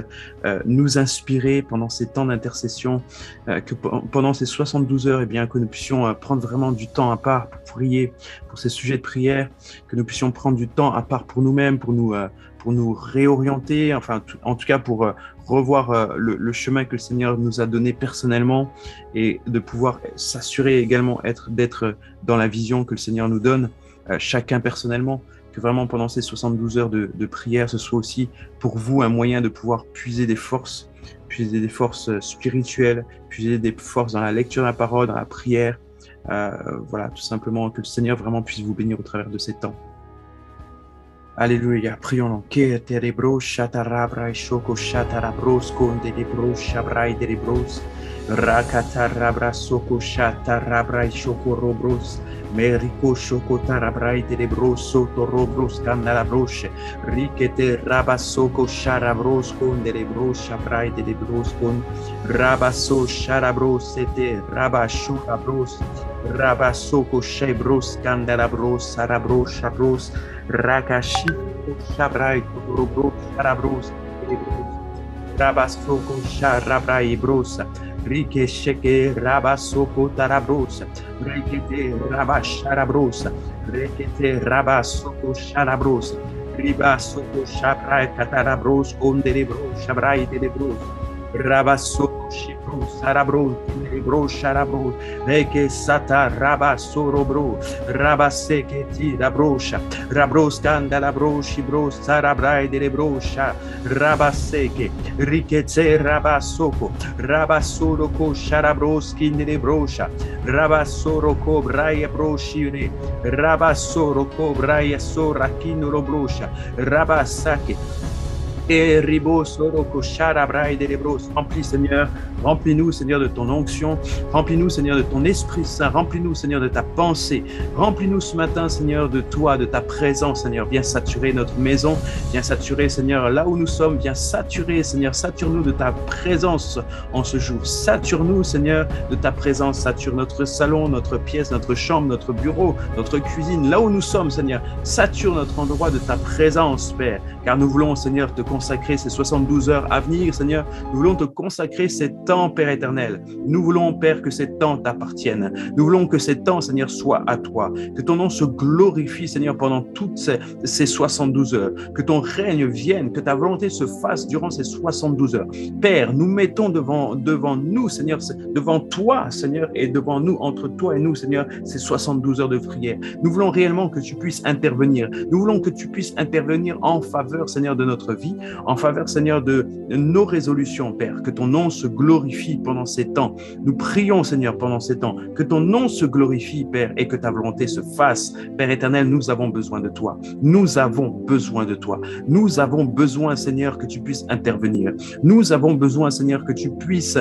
nous inspirer pendant ces temps d'intercession, que pendant ces 72 heures, eh bien, que nous puissions prendre vraiment du temps à part pour prier, pour ces sujets de prière, que nous puissions prendre du temps à part pour nous-mêmes, pour nous réorienter, enfin, en tout cas pour revoir le chemin que le Seigneur nous a donné personnellement et de pouvoir s'assurer également d'être dans la vision que le Seigneur nous donne, chacun personnellement, que vraiment pendant ces 72 heures de prière, ce soit aussi pour vous un moyen de pouvoir puiser des forces spirituelles, puiser des forces dans la lecture de la parole, dans la prière. Voilà, tout simplement que le Seigneur vraiment puisse vous bénir au travers de ces temps. Alléluia, prions-le. Que terebros shatarabra shoko shatarabros konde debros shabrai derebros rakatarabra soko shatarabra shoko robros meriko shoko tarabrai derebros soto robros kandarabros rikete rabasoko sharabros konde debros shabrai derebros kon rabaso sharabros ete rabasho rabros rabasoko shebros kandarabros sarabros shabros Rakashi Shabrai Robros Sharabros Rabasoko Sharabrai Brosa Rike Sheke Rabasoko Tarabrosa Rekete Rabasharabrosa Rekete Rabasoko Sharabrosa Ribasoko Shabrai Katarabros Onderebros Shabrai Derebros Rabasoko Shibros Sarabros Derebros Sharabros Reke Sata Rabasorobro Rabaseke Tirabrosha Rabros Kandalabros Shibros Sarabrai Derebrosha Rabaseke Rikete Rabasoko Rabasoroko Sharabros Kinderebrosha Rabasoroko Braya Broshire Rabasoroko Braya Sorakinorobrosha Rabasake et ribos oroko sharabrai de lebros. Remplis, Seigneur, remplis-nous, Seigneur, de ton onction, remplis-nous, Seigneur, de ton Esprit Saint, remplis-nous, Seigneur, de ta pensée, remplis-nous ce matin, Seigneur, de toi, de ta présence, Seigneur. Viens saturer notre maison, viens saturer, Seigneur, là où nous sommes, viens saturer, Seigneur, sature-nous de ta présence en ce jour. Sature-nous, Seigneur, de ta présence, sature notre salon, notre pièce, notre chambre, notre bureau, notre cuisine, là où nous sommes, Seigneur. Sature notre endroit de ta présence, Père, car nous voulons, Seigneur, te consacrer ces 72 heures à venir, Seigneur. Nous voulons te consacrer ces temps, Père éternel. Nous voulons, Père, que ces temps t'appartiennent. Nous voulons que ces temps, Seigneur, soient à toi. Que ton nom se glorifie, Seigneur, pendant toutes ces 72 heures. Que ton règne vienne, que ta volonté se fasse durant ces 72 heures. Père, nous mettons devant nous, Seigneur, devant toi, Seigneur, et devant nous, entre toi et nous, Seigneur, ces 72 heures de prière. Nous voulons réellement que tu puisses intervenir. Nous voulons que tu puisses intervenir en faveur, Seigneur, de notre vie, en faveur, Seigneur, de nos résolutions, Père, que ton nom se glorifie pendant ces temps. Nous prions, Seigneur, pendant ces temps, que ton nom se glorifie, Père, et que ta volonté se fasse. Père éternel, nous avons besoin de toi. Nous avons besoin de toi. Nous avons besoin, Seigneur, que tu puisses intervenir. Nous avons besoin, Seigneur, que tu puisses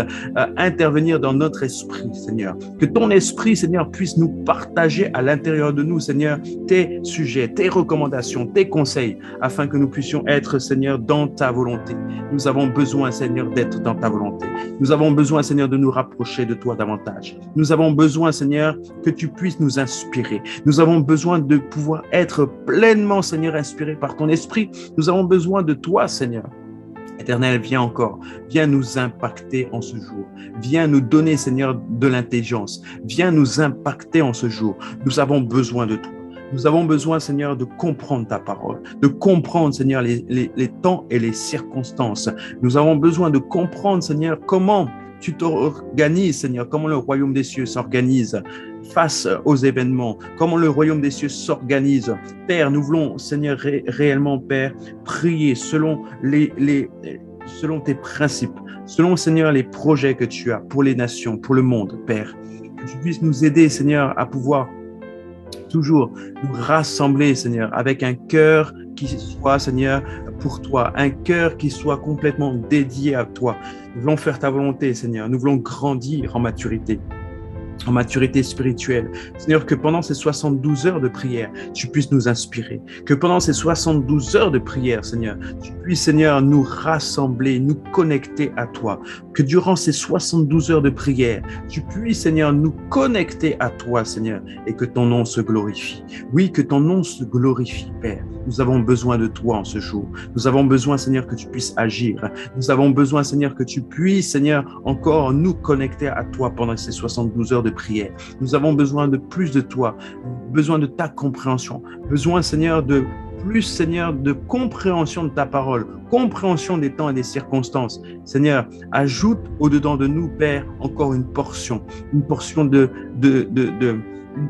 intervenir dans notre esprit, Seigneur. Que ton esprit, Seigneur, puisse nous partager à l'intérieur de nous, Seigneur, tes sujets, tes recommandations, tes conseils, afin que nous puissions être, Seigneur, dans ta volonté. Nous avons besoin, Seigneur, d'être dans ta volonté. Nous avons besoin, Seigneur, de nous rapprocher de toi davantage. Nous avons besoin, Seigneur, que tu puisses nous inspirer. Nous avons besoin de pouvoir être pleinement, Seigneur, inspirés par ton esprit. Nous avons besoin de toi, Seigneur. Éternel, viens encore, viens nous impacter en ce jour. Viens nous donner, Seigneur, de l'intelligence. Viens nous impacter en ce jour. Nous avons besoin de toi. Nous avons besoin, Seigneur, de comprendre ta parole, de comprendre, Seigneur, les temps et les circonstances. Nous avons besoin de comprendre, Seigneur, comment tu t'organises, Seigneur, comment le royaume des cieux s'organise face aux événements, comment le royaume des cieux s'organise. Père, nous voulons, Seigneur, réellement, Père, prier selon selon tes principes, selon, Seigneur, les projets que tu as pour les nations, pour le monde, Père. Que tu puisses nous aider, Seigneur, à pouvoir toujours nous rassembler, Seigneur, avec un cœur qui soit, Seigneur, pour toi, un cœur qui soit complètement dédié à toi. Nous voulons faire ta volonté, Seigneur. Nous voulons grandir en maturité spirituelle. Seigneur, que pendant ces 72 heures de prière, tu puisses nous inspirer. Que pendant ces 72 heures de prière, Seigneur, tu puisses, Seigneur, nous rassembler, nous connecter à toi. Que durant ces 72 heures de prière, tu puisses, Seigneur, nous connecter à toi, Seigneur, et que ton nom se glorifie. Oui, que ton nom se glorifie, Père. Nous avons besoin de toi en ce jour. Nous avons besoin, Seigneur, que tu puisses agir. Nous avons besoin, Seigneur, que tu puisses, Seigneur, encore nous connecter à toi pendant ces 72 heures de prière. Nous avons besoin de plus de toi, besoin de ta compréhension, besoin, Seigneur, de plus, Seigneur, de compréhension de ta parole, compréhension des temps et des circonstances. Seigneur, ajoute au-dedans de nous, Père, encore une portion une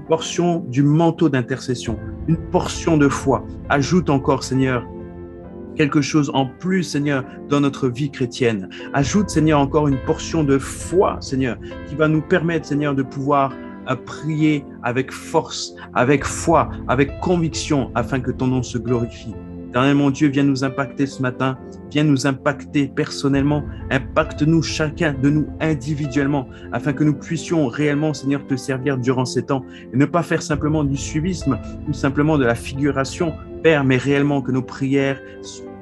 portion du manteau d'intercession, une portion de foi. Ajoute encore, Seigneur, quelque chose en plus, Seigneur, dans notre vie chrétienne. Ajoute, Seigneur, encore une portion de foi, Seigneur, qui va nous permettre, Seigneur, de pouvoir prier avec force, avec foi, avec conviction, afin que ton nom se glorifie. Éternel, mon Dieu, viens nous impacter ce matin, viens nous impacter personnellement, impacte-nous chacun de nous individuellement, afin que nous puissions réellement, Seigneur, te servir durant ces temps, et ne pas faire simplement du suivisme, ou simplement de la figuration, Père, mais réellement que nos prières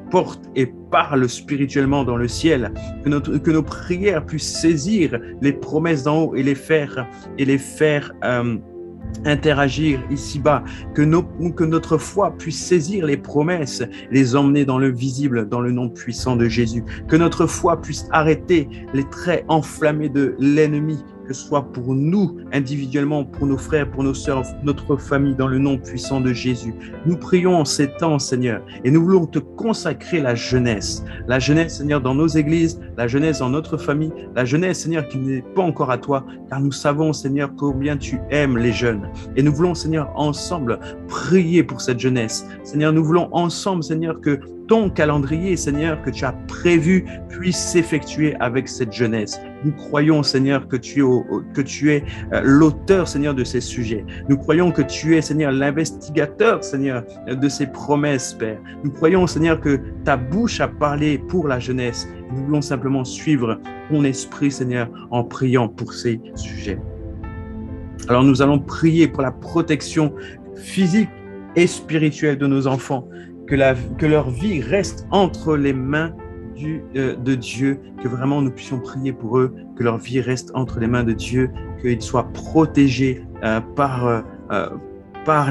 portent et parlent spirituellement dans le ciel, que nos prières puissent saisir les promesses d'en haut et les faire interagir ici-bas, que notre foi puisse saisir les promesses, les emmener dans le visible, dans le nom puissant de Jésus, que notre foi puisse arrêter les traits enflammés de l'ennemi, que ce soit pour nous individuellement, pour nos frères, pour nos sœurs, notre famille, dans le nom puissant de Jésus. Nous prions en ces temps, Seigneur, et nous voulons te consacrer la jeunesse, Seigneur, dans nos églises, la jeunesse dans notre famille, la jeunesse, Seigneur, qui n'est pas encore à toi, car nous savons, Seigneur, combien tu aimes les jeunes. Et nous voulons, Seigneur, ensemble prier pour cette jeunesse. Seigneur, nous voulons ensemble, Seigneur, que ton calendrier, Seigneur, que tu as prévu puisse s'effectuer avec cette jeunesse. Nous croyons, Seigneur, que tu es l'auteur, Seigneur, de ces sujets. Nous croyons que tu es, Seigneur, l'investigateur, Seigneur, de ces promesses, Père. Nous croyons, Seigneur, que ta bouche a parlé pour la jeunesse. Nous voulons simplement suivre ton esprit, Seigneur, en priant pour ces sujets. Alors, nous allons prier pour la protection physique et spirituelle de nos enfants. Que leur vie reste entre les mains de Dieu, que vraiment nous puissions prier pour eux, que leur vie reste entre les mains de Dieu, qu'ils soient protégés par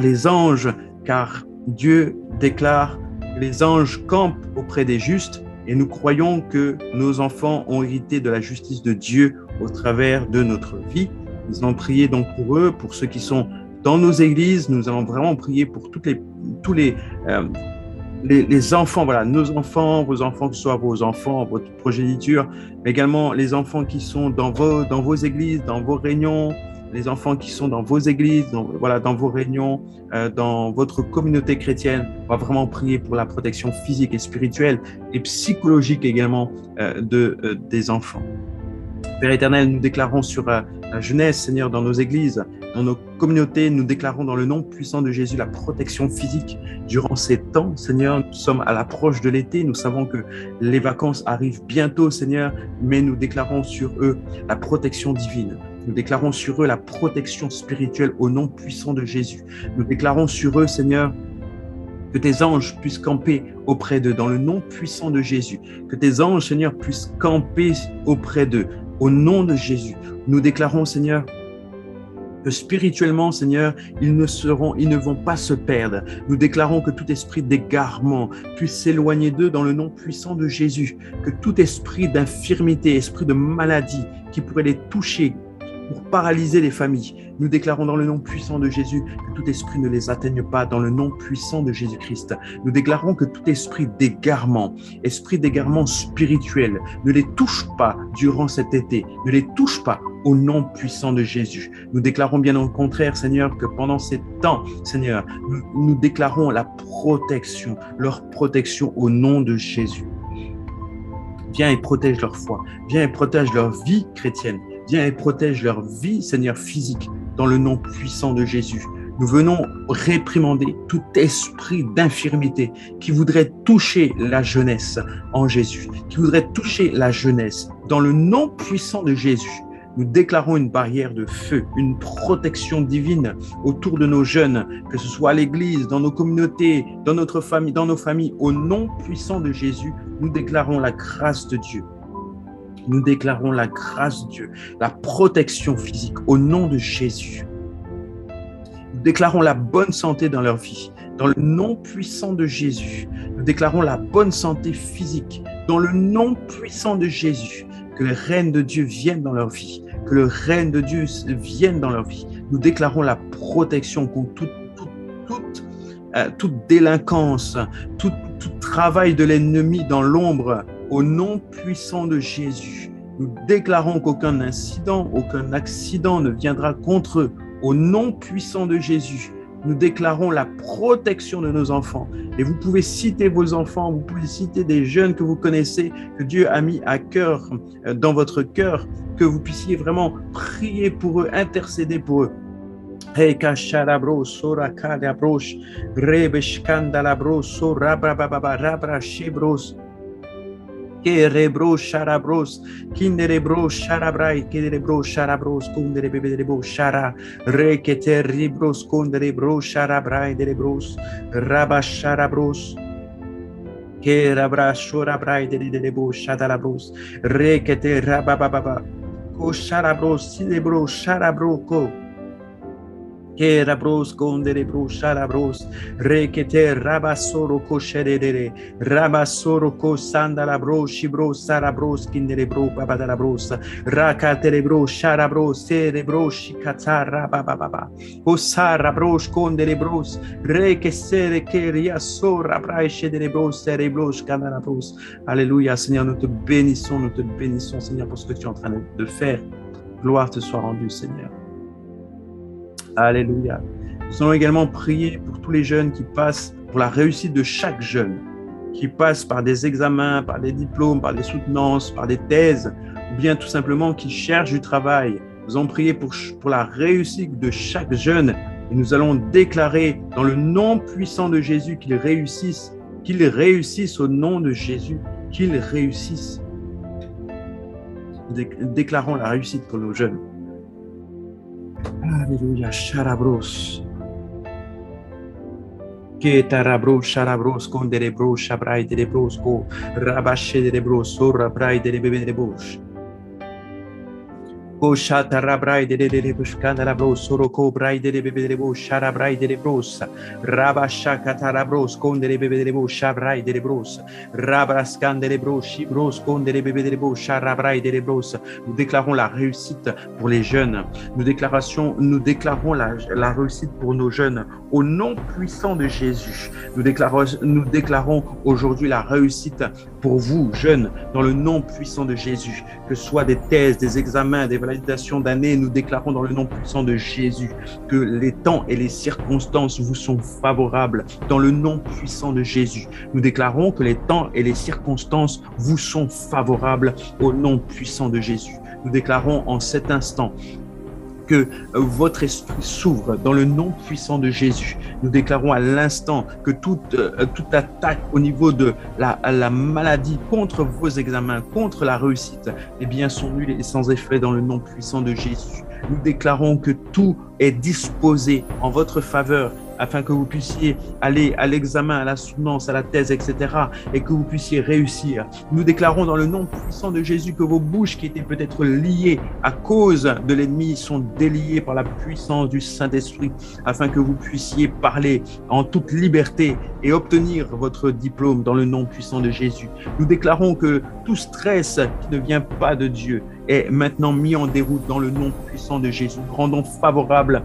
les anges, car Dieu déclare que les anges campent auprès des justes, et nous croyons que nos enfants ont hérité de la justice de Dieu au travers de notre vie. Nous allons prier donc pour eux, pour ceux qui sont dans nos églises. Nous allons vraiment prier pour tous les enfants, voilà, nos enfants, vos enfants, que ce soit vos enfants, votre progéniture, mais également les enfants qui sont dans vos églises, dans vos réunions, les enfants qui sont dans vos églises, dans vos réunions, dans votre communauté chrétienne. On va vraiment prier pour la protection physique et spirituelle et psychologique également des enfants. Père éternel, nous déclarons sur la jeunesse, Seigneur, dans nos églises, dans nos communautés, nous déclarons dans le nom puissant de Jésus la protection physique durant ces temps, Seigneur. Nous sommes à l'approche de l'été, nous savons que les vacances arrivent bientôt, Seigneur, mais nous déclarons sur eux la protection divine. Nous déclarons sur eux la protection spirituelle au nom puissant de Jésus. Nous déclarons sur eux, Seigneur, que tes anges puissent camper auprès d'eux dans le nom puissant de Jésus. Que tes anges, Seigneur, puissent camper auprès d'eux au nom de Jésus. Nous déclarons, Seigneur, que spirituellement, Seigneur, ils ne vont pas se perdre. Nous déclarons que tout esprit d'égarement puisse s'éloigner d'eux dans le nom puissant de Jésus. Que tout esprit d'infirmité, esprit de maladie qui pourrait les toucher, pour paralyser les familles. Nous déclarons dans le nom puissant de Jésus que tout esprit ne les atteigne pas dans le nom puissant de Jésus-Christ. Nous déclarons que tout esprit d'égarement spirituel, ne les touche pas durant cet été, ne les touche pas au nom puissant de Jésus. Nous déclarons bien au contraire, Seigneur, que pendant ces temps, Seigneur, nous déclarons la protection, leur protection au nom de Jésus. Viens et protège leur foi, viens et protège leur vie chrétienne, viens et protège leur vie, Seigneur, physique, dans le nom puissant de Jésus. Nous venons réprimander tout esprit d'infirmité qui voudrait toucher la jeunesse en Jésus, qui voudrait toucher la jeunesse. Dans le nom puissant de Jésus, nous déclarons une barrière de feu, une protection divine autour de nos jeunes, que ce soit à l'église, dans nos communautés, dans notre famille, dans nos familles. Au nom puissant de Jésus, nous déclarons la grâce de Dieu. Nous déclarons la grâce de Dieu, la protection physique au nom de Jésus. Nous déclarons la bonne santé dans leur vie, dans le nom puissant de Jésus. Nous déclarons la bonne santé physique, dans le nom puissant de Jésus. Que le règne de Dieu vienne dans leur vie, que le règne de Dieu vienne dans leur vie. Nous déclarons la protection contre toute délinquance, tout travail de l'ennemi dans l'ombre, au nom puissant de Jésus. Nous déclarons qu'aucun incident, aucun accident ne viendra contre eux, au nom puissant de Jésus. Nous déclarons la protection de nos enfants. Et vous pouvez citer vos enfants, vous pouvez citer des jeunes que vous connaissez, que Dieu a mis à cœur, dans votre cœur, que vous puissiez vraiment prier pour eux, intercéder pour eux. Kerebro Sharabros, Kinderebro Sharabrai, Kerebro Sharabros, Kunderebro Shara, Reketeribros, Kunderebro Sharabrai, Derebros, Rabasharabros, Kerabra Shorabrai, Derebro Shadarabros, Rekete Rabababa, Ko Sharabros, Sidebro Sharabroko. Kerabros, Gonderebros, Sharabros, Rekete, Rabasoro, Kosherere, Rabasoro, Kosandalabros, Shibros, Sarabros, Kinderebro, Babadalabros, Rakaterebros, Sharabros, Cerebros, Shikatara, Bababa, Osarabros, Konderebros, Rekesere, Keriasora, Braishederebros, Cerebros, Canalabros. Alléluia, Seigneur, nous te bénissons, Seigneur, pour ce que tu es en train de faire. Gloire te soit rendue, Seigneur. Alléluia. Nous allons également prier pour tous les jeunes qui passent, pour la réussite de chaque jeune, qui passe par des examens, par des diplômes, par des soutenances, par des thèses, ou bien tout simplement qui cherchent du travail. Nous allons prier pour la réussite de chaque jeune et nous allons déclarer dans le nom puissant de Jésus qu'ils réussissent au nom de Jésus, qu'ils réussissent. Déclarons la réussite pour nos jeunes. Alléluia, Sharabros. Ketarabros, Sharabros, Konderebros, Shabrai, Derebros, Ko, Rabashe, Derebros, Sora, Brai, Derebros. Koshata rabrai de rebus candelabros, soroko brai de rebus, sharabrai de rebus, rabashakata rabros, conde rebus, shabrai de rebus, rabrascan de rebus, shibros, conde rebus, sharabrai de rebus. Nous déclarons la réussite pour les jeunes. Nous déclarons la réussite pour nos jeunes au nom puissant de Jésus. Nous déclarons aujourd'hui la réussite pour vous, jeunes, dans le nom puissant de Jésus. Que ce soit des thèses, des examens, des validations d'années, nous déclarons dans le nom puissant de Jésus que les temps et les circonstances vous sont favorables dans le nom puissant de Jésus. Nous déclarons que les temps et les circonstances vous sont favorables au nom puissant de Jésus. Nous déclarons en cet instant que votre esprit s'ouvre dans le nom puissant de Jésus. Nous déclarons à l'instant que toute attaque au niveau de la maladie contre vos examens, contre la réussite, eh bien, sont nulles et sans effet dans le nom puissant de Jésus. Nous déclarons que tout est disposé en votre faveur afin que vous puissiez aller à l'examen, à la soutenance, à la thèse, etc. et que vous puissiez réussir. Nous déclarons dans le nom puissant de Jésus que vos bouches qui étaient peut-être liées à cause de l'ennemi sont déliées par la puissance du Saint-Esprit afin que vous puissiez parler en toute liberté et obtenir votre diplôme dans le nom puissant de Jésus. Nous déclarons que tout stress qui ne vient pas de Dieu est maintenant mis en déroute dans le nom puissant de Jésus. Nous rendons favorable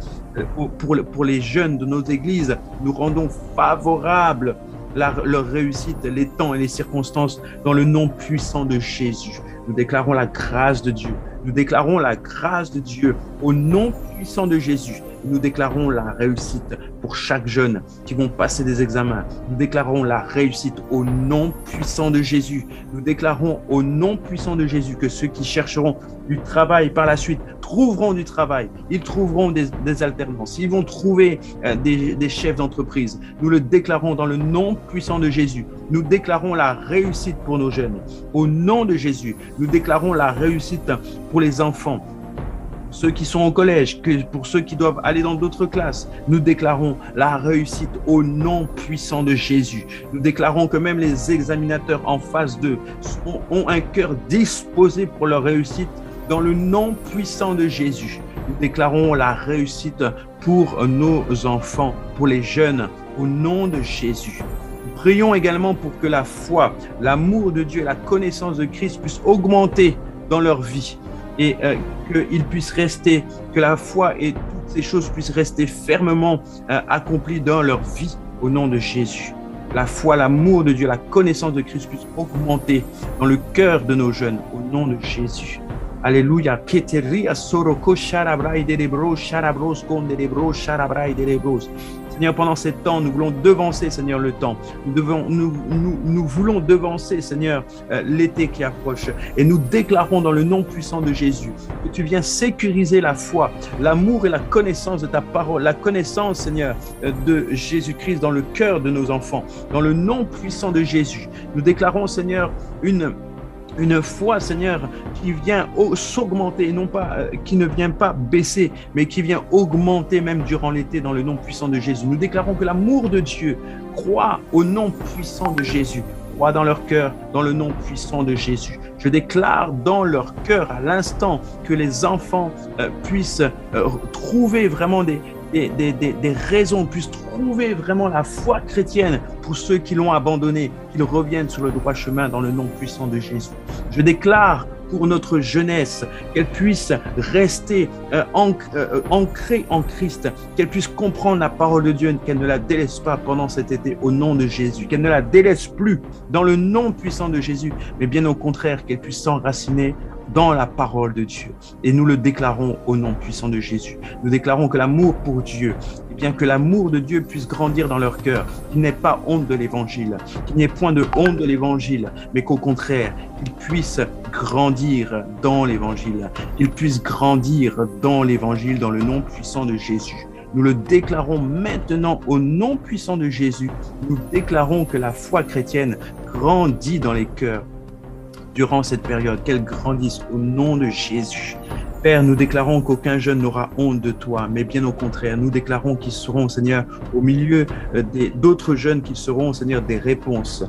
pour les jeunes de nos églises, nous rendons favorable leur réussite, les temps et les circonstances dans le nom puissant de Jésus. Nous déclarons la grâce de Dieu. Nous déclarons la grâce de Dieu au nom puissant de Jésus. Nous déclarons la réussite pour chaque jeune qui vont passer des examens. Nous déclarons la réussite au nom puissant de Jésus. Nous déclarons au nom puissant de Jésus que ceux qui chercheront du travail par la suite trouveront du travail. Ils trouveront des alternances. Ils vont trouver des chefs d'entreprise. Nous le déclarons dans le nom puissant de Jésus. Nous déclarons la réussite pour nos jeunes. Au nom de Jésus, nous déclarons la réussite pour les enfants. Ceux qui sont au collège, pour ceux qui doivent aller dans d'autres classes, nous déclarons la réussite au nom puissant de Jésus. Nous déclarons que même les examinateurs en phase 2 ont un cœur disposé pour leur réussite dans le nom puissant de Jésus. Nous déclarons la réussite pour nos enfants, pour les jeunes, au nom de Jésus. Nous prions également pour que la foi, l'amour de Dieu et la connaissance de Christ puissent augmenter dans leur vie. Et qu'ils puissent rester, que la foi et toutes ces choses puissent rester fermement accomplies dans leur vie au nom de Jésus. La foi, l'amour de Dieu, la connaissance de Christ puissent augmenter dans le cœur de nos jeunes au nom de Jésus. Alléluia. Seigneur, pendant ces temps, nous voulons devancer, Seigneur, le temps. Nous voulons devancer, Seigneur, l'été qui approche. Et nous déclarons dans le nom puissant de Jésus que tu viens sécuriser la foi, l'amour et la connaissance de ta parole, la connaissance, Seigneur, de Jésus-Christ dans le cœur de nos enfants. Dans le nom puissant de Jésus, nous déclarons, Seigneur, une foi, Seigneur, qui vient s'augmenter, non pas, qui ne vient pas baisser, mais qui vient augmenter même durant l'été dans le nom puissant de Jésus. Nous déclarons que l'amour de Dieu croît au nom puissant de Jésus, croît dans leur cœur, dans le nom puissant de Jésus. Je déclare dans leur cœur à l'instant que les enfants puissent trouver vraiment des raisons, puissent trouver vraiment la foi chrétienne pour ceux qui l'ont abandonné, qu'ils reviennent sur le droit chemin dans le nom puissant de Jésus. Je déclare pour notre jeunesse, qu'elle puisse rester ancrée en Christ, qu'elle puisse comprendre la parole de Dieu, qu'elle ne la délaisse pas pendant cet été au nom de Jésus, qu'elle ne la délaisse plus dans le nom puissant de Jésus, mais bien au contraire, qu'elle puisse s'enraciner dans la parole de Dieu. Et nous le déclarons au nom puissant de Jésus. Nous déclarons que l'amour pour Dieu, et bien que l'amour de Dieu puisse grandir dans leur cœur, qu'il n'ait pas honte de l'évangile, qu'il n'y ait point de honte de l'évangile, mais qu'au contraire, qu'ils puissent grandir dans l'évangile, qu'ils puissent grandir dans l'évangile, dans le nom puissant de Jésus. Nous le déclarons maintenant au nom puissant de Jésus. Nous déclarons que la foi chrétienne grandit dans les cœurs durant cette période, qu'elle grandisse au nom de Jésus. Père, nous déclarons qu'aucun jeune n'aura honte de toi, mais bien au contraire, nous déclarons qu'ils seront, Seigneur, au milieu d'autres jeunes qui seront, Seigneur, des réponses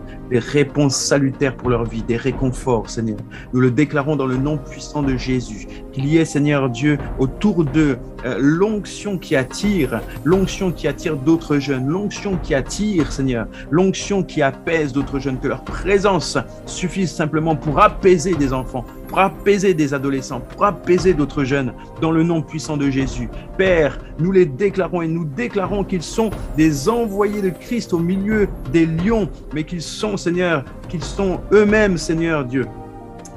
salutaires pour leur vie, des réconforts, Seigneur. Nous le déclarons dans le nom puissant de Jésus, qu'il y ait, Seigneur Dieu, autour d'eux, l'onction qui attire d'autres jeunes, l'onction qui attire, Seigneur, l'onction qui apaise d'autres jeunes, que leur présence suffise simplement pour apaiser des enfants, pour apaiser des adolescents, pour apaiser d'autres jeunes, dans le nom puissant de Jésus. Père, nous les déclarons et nous déclarons qu'ils sont des envoyés de Christ au milieu des lions, mais qu'ils sont, Seigneur, qu'ils sont eux-mêmes, Seigneur Dieu,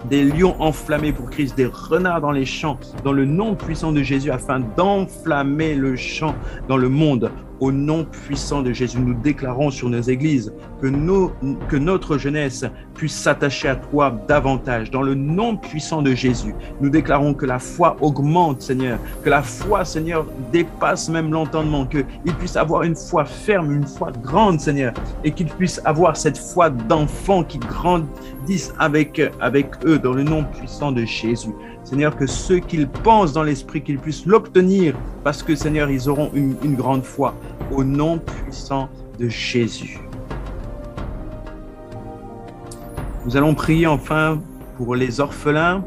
des lions enflammés pour Christ, des renards dans les champs, dans le nom puissant de Jésus, afin d'enflammer le champ dans le monde. Au nom puissant de Jésus, nous déclarons sur nos églises que notre jeunesse puisse s'attacher à toi davantage. Dans le nom puissant de Jésus, nous déclarons que la foi augmente, Seigneur, que la foi, Seigneur, dépasse même l'entendement, qu'ils puissent avoir une foi ferme, une foi grande, Seigneur, et qu'ils puissent avoir cette foi d'enfants qui grandissent avec eux, dans le nom puissant de Jésus. Seigneur, que ceux qu'ils pensent dans l'esprit, qu'ils puissent l'obtenir, parce que, Seigneur, ils auront une grande foi, au nom puissant de Jésus. Nous allons prier enfin pour les orphelins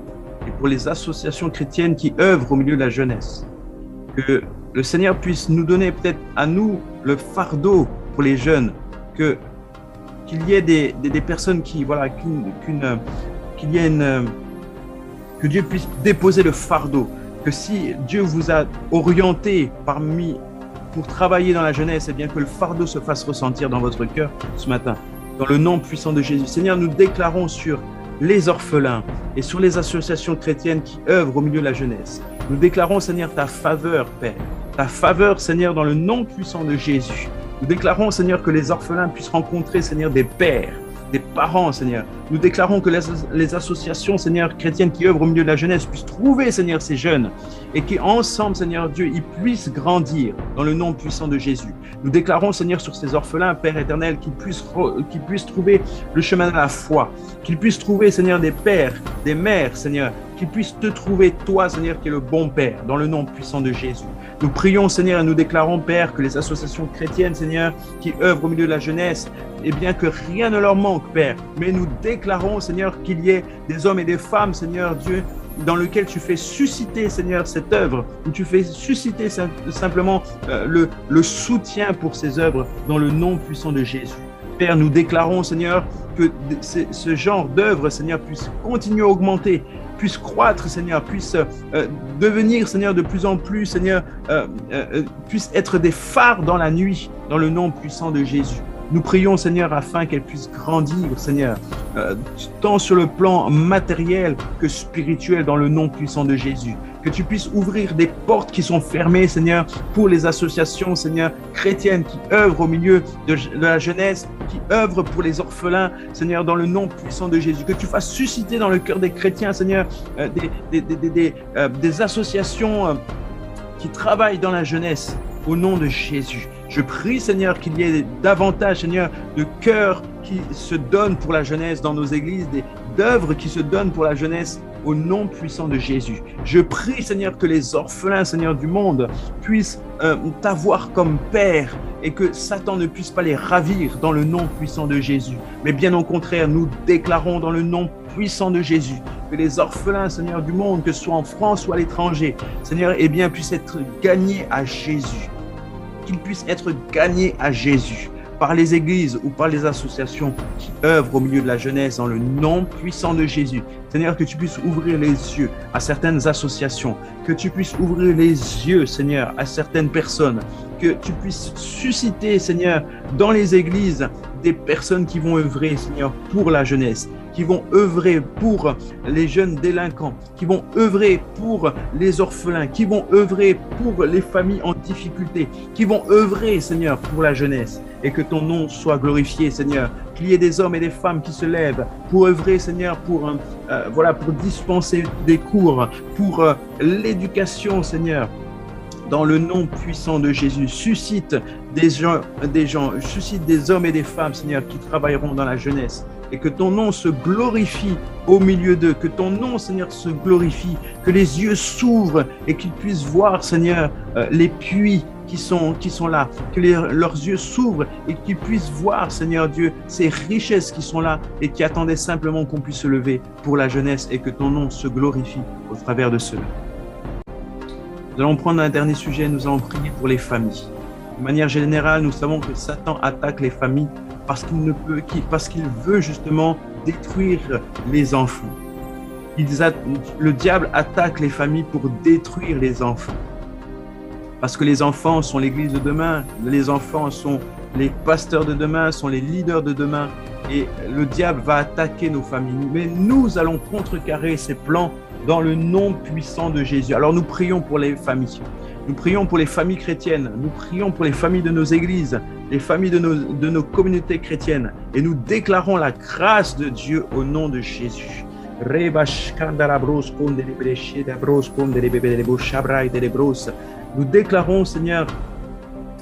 et pour les associations chrétiennes qui œuvrent au milieu de la jeunesse. Que le Seigneur puisse nous donner peut-être à nous le fardeau pour les jeunes, qu'il y ait des personnes qui, voilà, qu'il y ait que Dieu puisse déposer le fardeau, que si Dieu vous a orienté pour travailler dans la jeunesse, eh bien que le fardeau se fasse ressentir dans votre cœur ce matin, dans le nom puissant de Jésus. Seigneur, nous déclarons sur les orphelins et sur les associations chrétiennes qui œuvrent au milieu de la jeunesse. Nous déclarons, Seigneur, ta faveur, Père, ta faveur, Seigneur, dans le nom puissant de Jésus. Nous déclarons, Seigneur, que les orphelins puissent rencontrer, Seigneur, des pères, des parents, Seigneur. Nous déclarons que les associations, Seigneur, chrétiennes qui œuvrent au milieu de la jeunesse puissent trouver, Seigneur, ces jeunes et qu'ensemble, Seigneur Dieu, ils puissent grandir dans le nom puissant de Jésus. Nous déclarons, Seigneur, sur ces orphelins, Père éternel, qu'ils puissent trouver le chemin de la foi, qu'ils puissent trouver, Seigneur, des pères, des mères, Seigneur, qu'ils puissent te trouver, toi, Seigneur, qui es le bon Père, dans le nom puissant de Jésus. Nous prions, Seigneur, et nous déclarons, Père, que les associations chrétiennes, Seigneur, qui œuvrent au milieu de la jeunesse, eh bien que rien ne leur manque, Père. Mais nous déclarons, Seigneur, qu'il y ait des hommes et des femmes, Seigneur Dieu, dans lequel tu fais susciter, Seigneur, cette œuvre, où tu fais susciter simplement le soutien pour ces œuvres dans le nom puissant de Jésus. Père, nous déclarons, Seigneur, que ce genre d'œuvre, Seigneur, puisse continuer à augmenter, puisse croître, Seigneur, puisse devenir, Seigneur, de plus en plus, Seigneur, puisse être des phares dans la nuit, dans le nom puissant de Jésus. Nous prions, Seigneur, afin qu'elle puisse grandir, Seigneur, tant sur le plan matériel que spirituel, dans le nom puissant de Jésus. Que tu puisses ouvrir des portes qui sont fermées, Seigneur, pour les associations, Seigneur, chrétiennes qui œuvrent au milieu de la jeunesse, qui œuvrent pour les orphelins, Seigneur, dans le nom puissant de Jésus. Que tu fasses susciter dans le cœur des chrétiens, Seigneur, des associations qui travaillent dans la jeunesse, au nom de Jésus. Je prie, Seigneur, qu'il y ait davantage, Seigneur, de cœurs qui se donnent pour la jeunesse dans nos églises, d'œuvres qui se donnent pour la jeunesse au nom puissant de Jésus. Je prie, Seigneur, que les orphelins, Seigneur, du monde puissent t'avoir comme Père et que Satan ne puisse pas les ravir dans le nom puissant de Jésus. Mais bien au contraire, nous déclarons dans le nom puissant de Jésus que les orphelins, Seigneur, du monde, que ce soit en France ou à l'étranger, Seigneur, eh bien, puissent être gagnés à Jésus. Qu'ils puissent être gagnés à Jésus par les églises ou par les associations qui œuvrent au milieu de la jeunesse dans le nom puissant de Jésus. Seigneur, que tu puisses ouvrir les yeux à certaines associations, que tu puisses ouvrir les yeux, Seigneur, à certaines personnes, que tu puisses susciter, Seigneur, dans les églises, des personnes qui vont œuvrer, Seigneur, pour la jeunesse, qui vont œuvrer pour les jeunes délinquants, qui vont œuvrer pour les orphelins, qui vont œuvrer pour les familles en difficulté, qui vont œuvrer, Seigneur, pour la jeunesse. Et que ton nom soit glorifié, Seigneur. Qu'il y ait des hommes et des femmes qui se lèvent pour œuvrer, Seigneur, pour dispenser des cours, pour l'éducation, Seigneur. Dans le nom puissant de Jésus, suscite suscite des hommes et des femmes, Seigneur, qui travailleront dans la jeunesse. Et que ton nom se glorifie au milieu d'eux, que ton nom, Seigneur, se glorifie, que les yeux s'ouvrent et qu'ils puissent voir, Seigneur, les puits qui sont là, que leurs yeux s'ouvrent et qu'ils puissent voir, Seigneur Dieu, ces richesses qui sont là et qui attendaient simplement qu'on puisse se lever pour la jeunesse et que ton nom se glorifie au travers de cela. Nous allons prendre un dernier sujet, nous allons prier pour les familles. De manière générale, nous savons que Satan attaque les familles parce qu'il veut justement détruire les enfants. Le diable attaque les familles pour détruire les enfants. Parce que les enfants sont l'église de demain, les enfants sont les pasteurs de demain, sont les leaders de demain. Et le diable va attaquer nos familles. Mais nous allons contrecarrer ses plans dans le nom puissant de Jésus. Alors nous prions pour les familles. Nous prions pour les familles chrétiennes. Nous prions pour les familles de nos églises, les familles de nos communautés chrétiennes. Et nous déclarons la grâce de Dieu au nom de Jésus. Nous déclarons, Seigneur,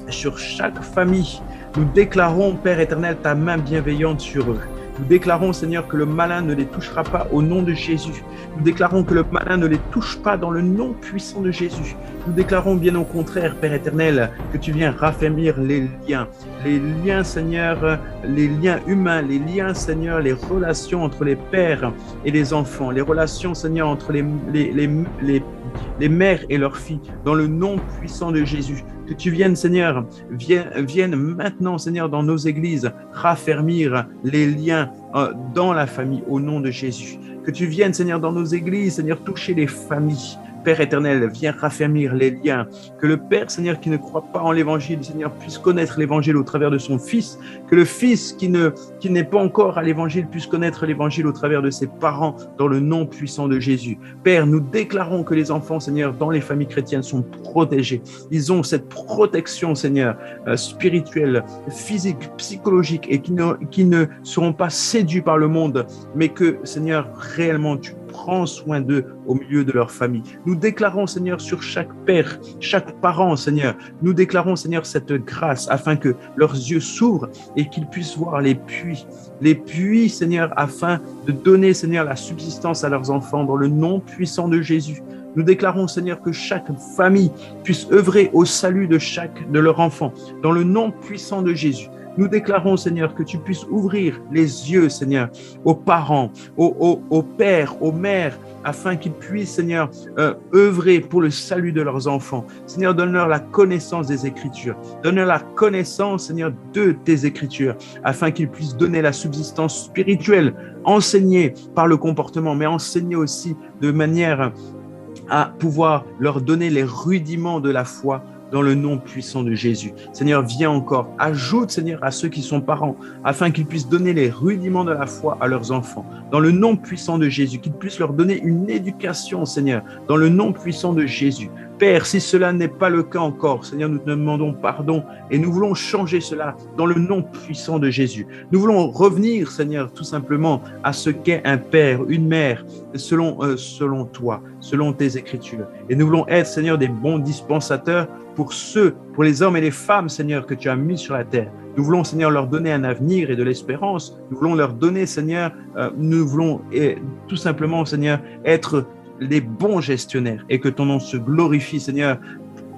sur chaque famille, nous déclarons, Père éternel, ta main bienveillante sur eux. Nous déclarons, Seigneur, que le malin ne les touchera pas au nom de Jésus. Nous déclarons que le malin ne les touche pas dans le nom puissant de Jésus. Nous déclarons bien au contraire, Père éternel, que tu viens raffermir les liens, Seigneur, les liens humains, les liens, Seigneur, les relations entre les pères et les enfants, les relations, Seigneur, entre les mères et leurs filles, dans le nom puissant de Jésus. Que tu viennes, Seigneur, vienne maintenant, Seigneur, dans nos églises, raffermir les liens dans la famille au nom de Jésus. Que tu viennes, Seigneur, dans nos églises, Seigneur, toucher les familles. Père éternel, viens raffermir les liens. Que le Père, Seigneur, qui ne croit pas en l'Évangile, Seigneur, puisse connaître l'Évangile au travers de son Fils. Que le Fils qui n'est pas encore à l'Évangile puisse connaître l'Évangile au travers de ses parents dans le nom puissant de Jésus. Père, nous déclarons que les enfants, Seigneur, dans les familles chrétiennes sont protégés. Ils ont cette protection, Seigneur, spirituelle, physique, psychologique et qui ne seront pas séduits par le monde, mais que, Seigneur, réellement, tu prends soin d'eux au milieu de leur famille. Nous déclarons, Seigneur, sur chaque père, chaque parent, Seigneur, nous déclarons, Seigneur, cette grâce afin que leurs yeux s'ouvrent et qu'ils puissent voir les puits, Seigneur, afin de donner, Seigneur, la subsistance à leurs enfants dans le nom puissant de Jésus. Nous déclarons, Seigneur, que chaque famille puisse œuvrer au salut de leur enfant dans le nom puissant de Jésus. Nous déclarons, Seigneur, que tu puisses ouvrir les yeux, Seigneur, aux parents, aux pères, aux mères, afin qu'ils puissent, Seigneur, œuvrer pour le salut de leurs enfants. Seigneur, donne-leur la connaissance des Écritures. Donne-leur la connaissance, Seigneur, de tes Écritures, afin qu'ils puissent donner la subsistance spirituelle, enseignée par le comportement, mais enseignée aussi de manière à pouvoir leur donner les rudiments de la foi dans le nom puissant de Jésus. Seigneur, viens encore. Ajoute, Seigneur, à ceux qui sont parents, afin qu'ils puissent donner les rudiments de la foi à leurs enfants. Dans le nom puissant de Jésus, qu'ils puissent leur donner une éducation, Seigneur, dans le nom puissant de Jésus. Père, si cela n'est pas le cas encore, Seigneur, nous te demandons pardon et nous voulons changer cela dans le nom puissant de Jésus. Nous voulons revenir, Seigneur, tout simplement à ce qu'est un père, une mère, selon toi, selon tes Écritures. Et nous voulons être, Seigneur, des bons dispensateurs pour les hommes et les femmes, Seigneur, que tu as mis sur la terre. Nous voulons, Seigneur, leur donner un avenir et de l'espérance. Nous voulons leur donner, Seigneur, nous voulons tout simplement, Seigneur, être les bons gestionnaires et que ton nom se glorifie, Seigneur,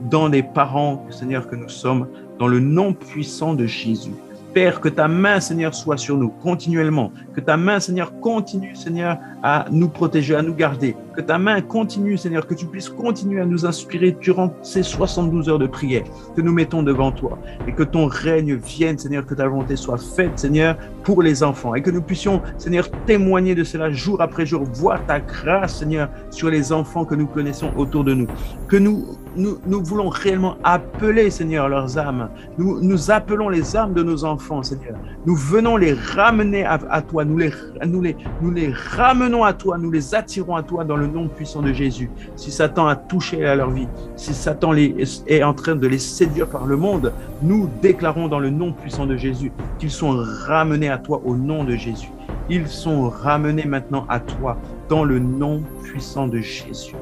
dans les parents, Seigneur, que nous sommes, dans le nom puissant de Jésus. Père, que ta main, Seigneur, soit sur nous continuellement. Que ta main, Seigneur, continue, Seigneur, à nous protéger, à nous garder. Que ta main continue, Seigneur, que tu puisses continuer à nous inspirer durant ces 72 heures de prière que nous mettons devant toi. Et que ton règne vienne, Seigneur, que ta volonté soit faite, Seigneur, pour les enfants. Et que nous puissions, Seigneur, témoigner de cela jour après jour. Voir ta grâce, Seigneur, sur les enfants que nous connaissons autour de nous. Que nous voulons réellement appeler, Seigneur, leurs âmes. Nous appelons les âmes de nos enfants, Seigneur. Nous venons les ramener à toi. Nous les ramenons à toi. Nous les attirons à toi dans le nom puissant de Jésus. Si Satan a touché à leur vie, si Satan est en train de les séduire par le monde, nous déclarons dans le nom puissant de Jésus qu'ils sont ramenés à toi au nom de Jésus. Ils sont ramenés maintenant à toi dans le nom puissant de Jésus.